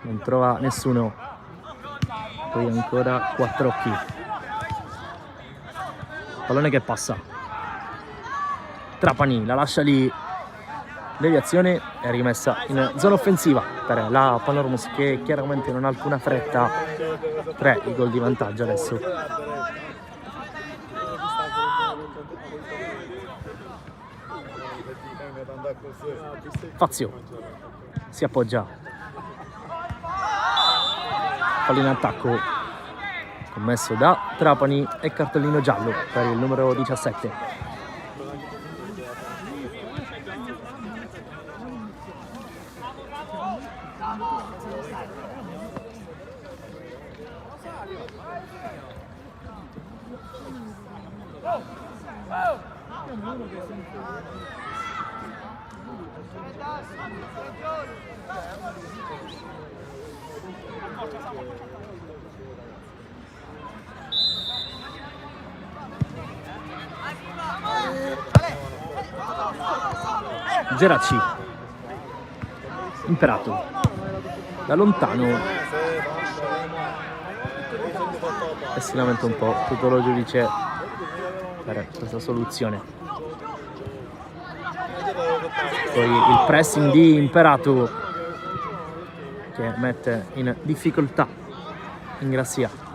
non trova nessuno, poi ancora Quattrocchi, pallone che passa, Trapani la lascia lì, deviazione è rimessa in zona offensiva per la Panormus che chiaramente non ha alcuna fretta. 3 i gol di vantaggio adesso. Fazio si appoggia, pallone in attacco commesso da Trapani e cartellino giallo per il numero 17. Geracci, Imperato, da lontano e si lamenta un po' Totolo Giudice per questa soluzione. Poi il pressing di Imperato che mette in difficoltà Ingrassia.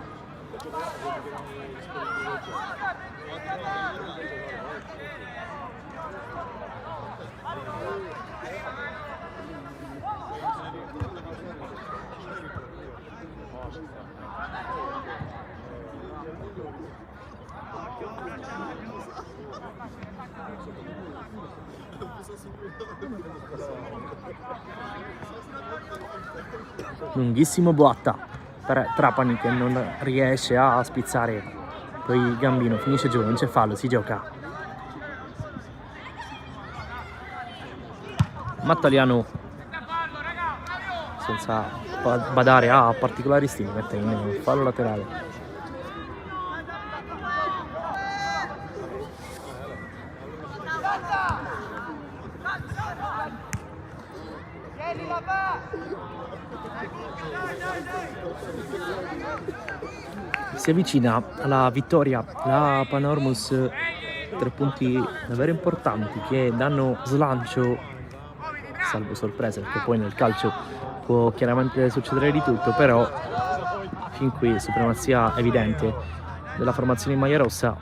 Lunghissimo Boatta per Trapani che non riesce a spizzare, poi Gambino finisce giù, non c'è fallo, si gioca. Mattaliano senza badare a particolari stili mette in fallo laterale. Si avvicina alla vittoria la Panormus, 3 punti davvero importanti che danno slancio salvo sorprese, perché poi nel calcio può chiaramente succedere di tutto, però fin qui supremazia evidente della formazione in maglia rossa,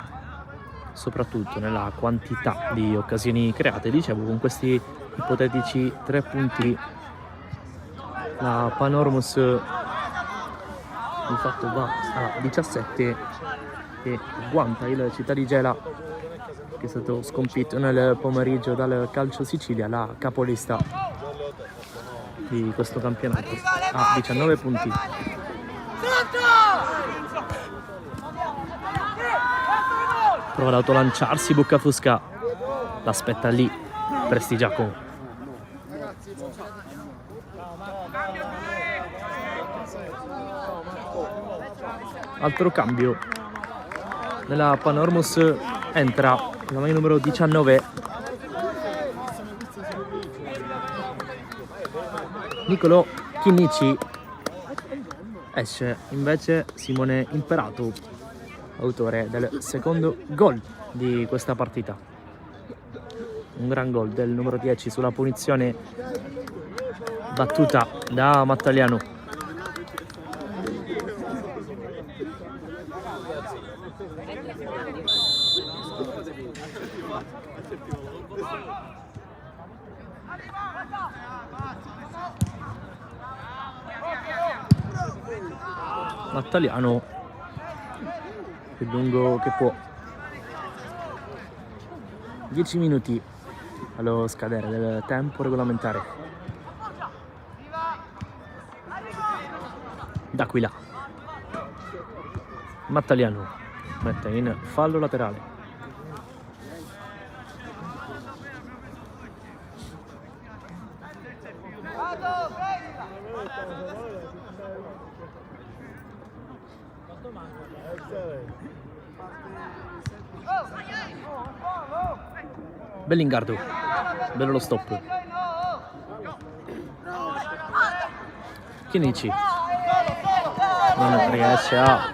soprattutto nella quantità di occasioni create. Dicevo, con questi ipotetici 3 punti la Panormus di fatto va a 17 e agguanta il Città di Gela, che è stato sconfitto nel pomeriggio dal Calcio Sicilia, la capolista di questo campionato, a 19 punti. Prova ad autolanciarsi Buccafusca, l'aspetta lì Prestigiacomo. Altro cambio nella Panormus, entra la maglia numero 19 Niccolò Chinnici, esce invece Simone Imperato, autore del secondo gol di questa partita. Un gran gol del numero 10 sulla punizione battuta da Mattagliano. Mattagliano più lungo che può. 10 minuti allo scadere del tempo regolamentare. D'Aquila. Mattagliano mette in fallo laterale. Bellingardo, bello lo stop. Chinnici non riesce a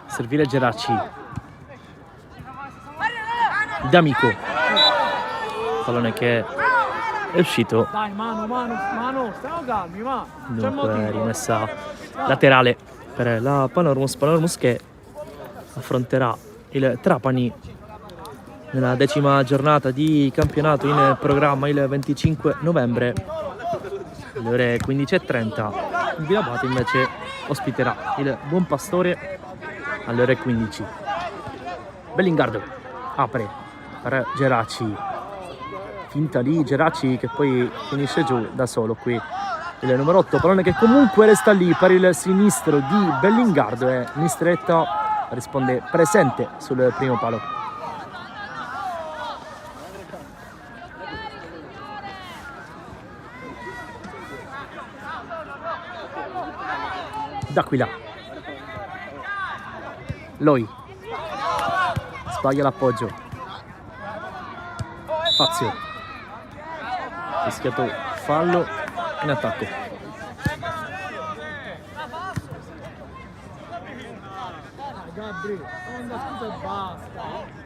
servire Geraci. D'Amico, pallone che è uscito. Dai, mano, stiamo calmi, ma. Dunque rimessa laterale per la Panormus che affronterà il Trapani nella 10ª giornata di campionato in programma il 25 novembre alle ore 15:30. Il Vilabate invece ospiterà il Buon Pastore alle ore 15. Bellingardo apre per Geraci, finta di Geraci che poi finisce giù da solo qui il numero 8, pallone che comunque resta lì per il sinistro di Bellingardo e Mistretta risponde presente sul primo palo. D'Aquila, Loi sbaglia l'appoggio, Fazio, rischiato fallo in attacco. Gabri, onda scusa e basta.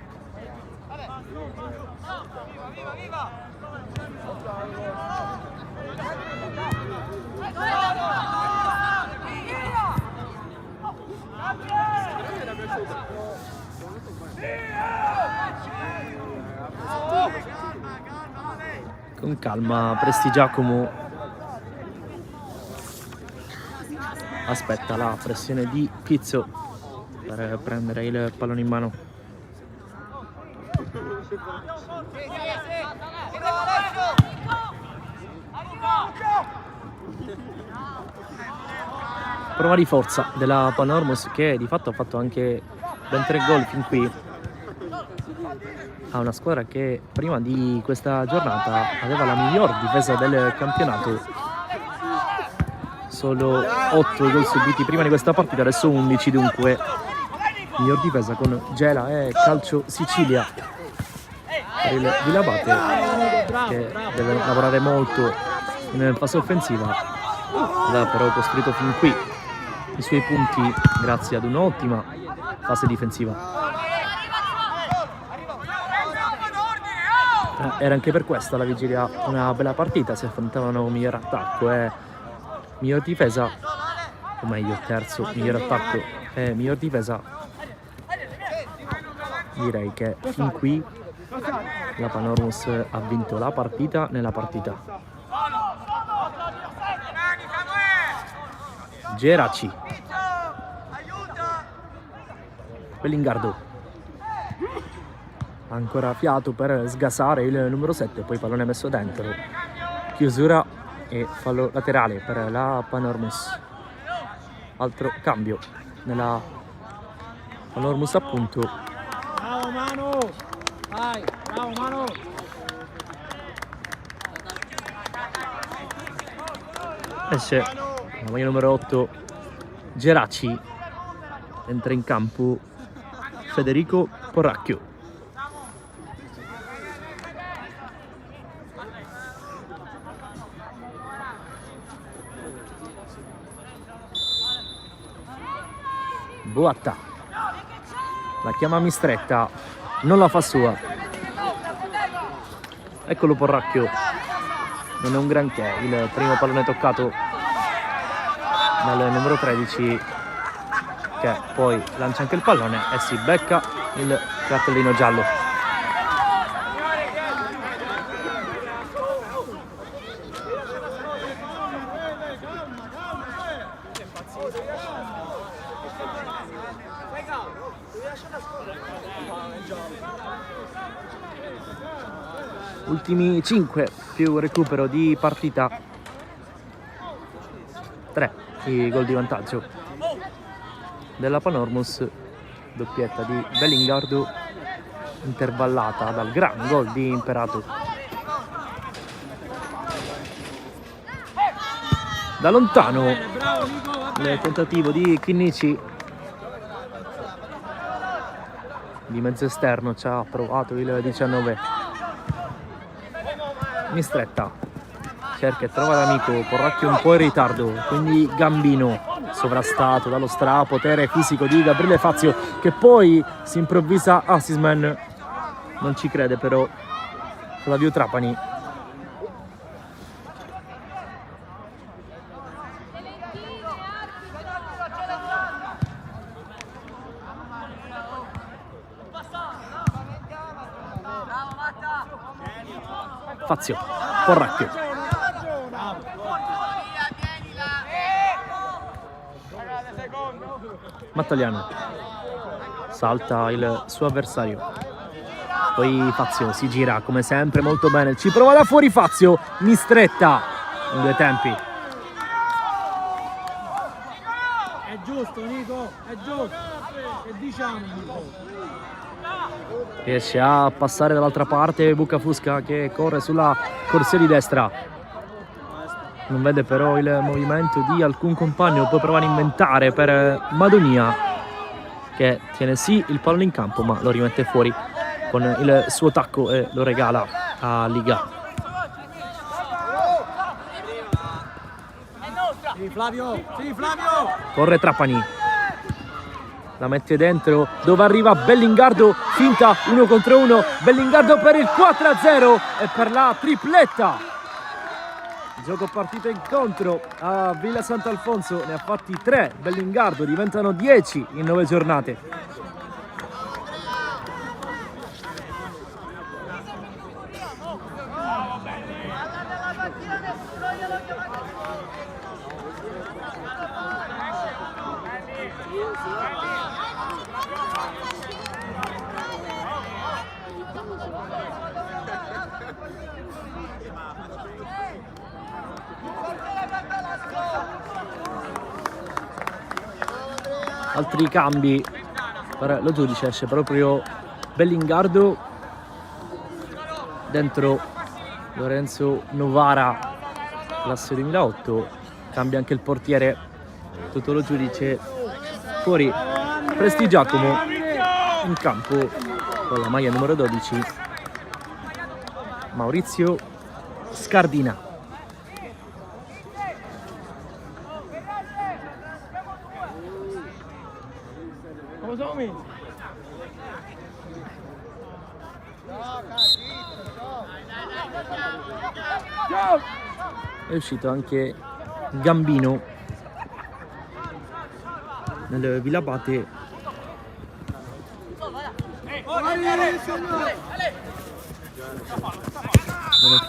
Con calma Prestigiacomo aspetta la pressione di Pizzo per prendere il pallone in mano. Prova di forza della Panormus che di fatto ha fatto anche ben 3 gol fin qui. Ha una squadra che prima di questa giornata aveva la miglior difesa del campionato. Solo 8 gol subiti prima di questa partita, adesso 11, dunque miglior difesa con Gela e Calcio Sicilia per il Vilabate, che deve lavorare molto in fase offensiva. Aveva però costruito fin qui i suoi punti grazie ad un'ottima fase difensiva. Era anche per questo alla vigilia una bella partita, si affrontavano miglior attacco e miglior difesa, o meglio terzo, miglior attacco e miglior difesa. Direi che fin qui la Panormus ha vinto la partita nella partita. Geraci, Bellingardo, ancora fiato per sgasare il numero 7, poi pallone messo dentro, chiusura e fallo laterale per la Panormus. Altro cambio nella Panormus, appunto. Bravo Manu! Vai, bravo Manu! Esce la maglia numero 8 Geraci, entra in campo Federico Porracchio. Boatta la chiama Mistretta, non la fa sua. Eccolo Porracchio, non è un granché, il primo pallone toccato dal numero 13, che poi lancia anche il pallone e si becca il cartellino giallo. Ultimi 5 più recupero di partita, 3 i gol di vantaggio della Panormus, doppietta di Bellingardo intervallata dal gran gol di Imperato. Da lontano il tentativo di Chinnici, di mezzo esterno ci ha provato il 19. Mistretta cerca e trova l'amico, Porracchio un po' in ritardo, quindi Gambino sovrastato dallo strapotere fisico di Gabriele Fazio, che poi si improvvisa assist-man, non ci crede però Flavio Trapani. Fazio, Porracchio, Mattagliano, salta il suo avversario, poi Fazio si gira come sempre molto bene, ci prova da fuori Fazio, Mistretta in due tempi. È giusto Nico, è giusto, e diciamo Nico. Riesce a passare dall'altra parte Bucafusca, che corre sulla corsia di destra, non vede però il movimento di alcun compagno, può provare a inventare per Madonia, che tiene sì il pallone in campo ma lo rimette fuori con il suo tacco e lo regala a Liga. Sì Flavio, Corre Trapani, la mette dentro dove arriva Bellingardo, finta 1 contro 1, Bellingardo per il 4-0 e per la tripletta. Gioco partita incontro a Villa Sant'Alfonso, ne ha fatti 3 Bellingardo, diventano 10 in 9 giornate. Altri cambi per lo giudice, esce proprio Bellingardo, dentro Lorenzo Novara, classe 2008, cambia anche il portiere, tutto lo giudice, fuori Prestigiacomo, in campo con la maglia numero 12 Maurizio Scardina. Come siamo messi? È uscito anche Gambino nel Villabate.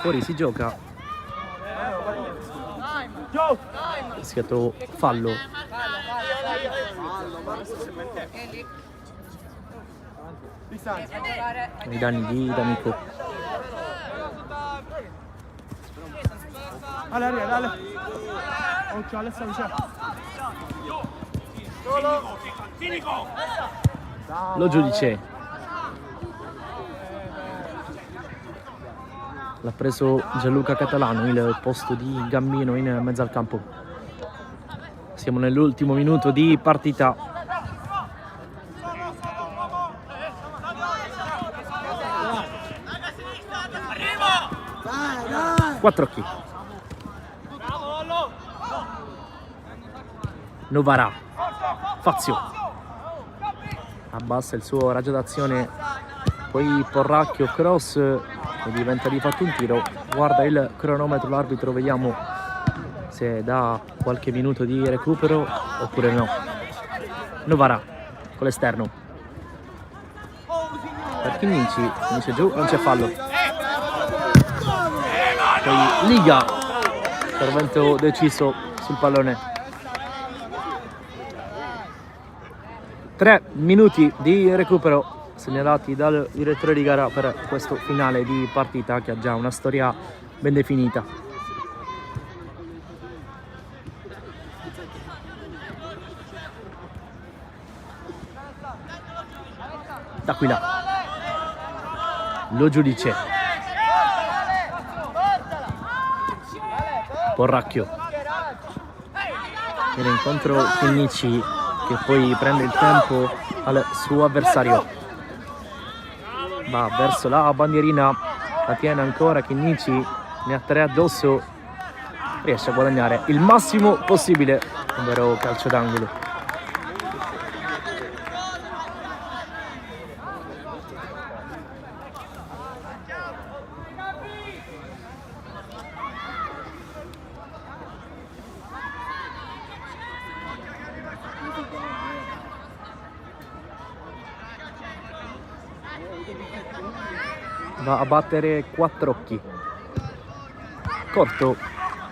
Fuori si gioca. È schiato fallo ai danni di D'Amico. Ale. Occhio, Alessio vicino. Lo giudice l'ha preso Gianluca Catalano, il posto di Gambino in mezzo al campo. Siamo nell'ultimo minuto di partita. Quattro occhi. Novara. Fazio. Abbassa il suo raggio d'azione. Poi Porracchio, cross. E diventa di fatto un tiro. Guarda il cronometro l'arbitro, vediamo se dà qualche minuto di recupero oppure no. Novara con l'esterno per Chinnici, finisce giù, non c'è fallo. Poi Liga, intervento deciso sul pallone. 3 minuti di recupero segnalati dal direttore di gara per questo finale di partita che ha già una storia ben definita. D'Aquila, lo giudice, Porracchio, viene incontro Chinnici che poi prende il tempo al suo avversario. Va verso la bandierina, la tiene ancora Chinnici, ne ha 3 addosso, riesce a guadagnare il massimo possibile, un vero calcio d'angolo. Va a battere Quattrocchi, corto,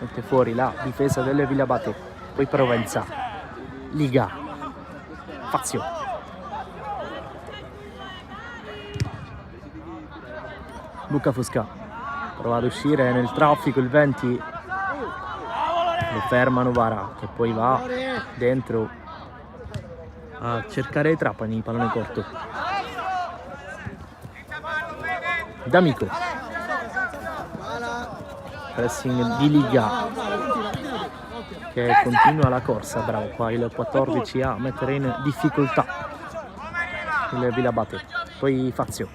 mette fuori la difesa delle Villabate, poi Provenza, Liga, Fazio, Luca Fusca, prova ad uscire nel traffico il 20, lo ferma Novara che poi va dentro a cercare Trapani, pallone corto. D'Amico, pressing di Liga che continua la corsa, bravo qua il 14 a mettere in difficoltà il Villabate, poi Fazio,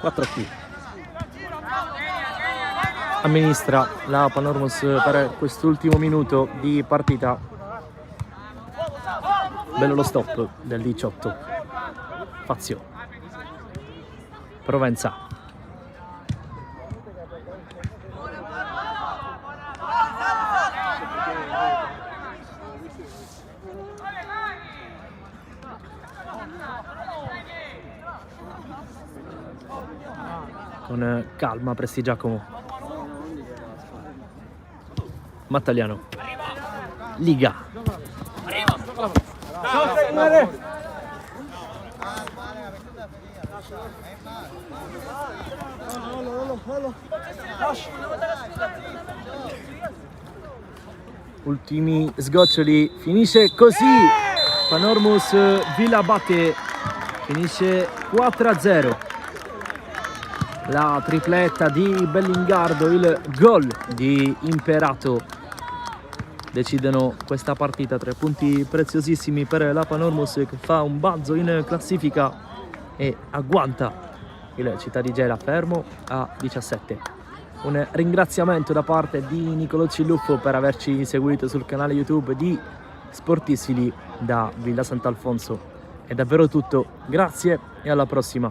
4 qui, amministra la Panormus per quest'ultimo minuto di partita. Bello lo stop del 18. Fazio, Provenza, con calma Prestigiacomo, Mattagliano, Liga, ultimi sgoccioli, finisce così Panormus Villabate, finisce 4-0. La tripletta di Bellingardo, il gol di Imperato decidono questa partita. 3 punti preziosissimi per la Panormus che fa un balzo in classifica e agguanta il Città di Gela fermo a 17. Un ringraziamento da parte di Nicolò Ciluffo per averci seguito sul canale YouTube di Sportissili da Villa Sant'Alfonso. È davvero tutto, grazie e alla prossima.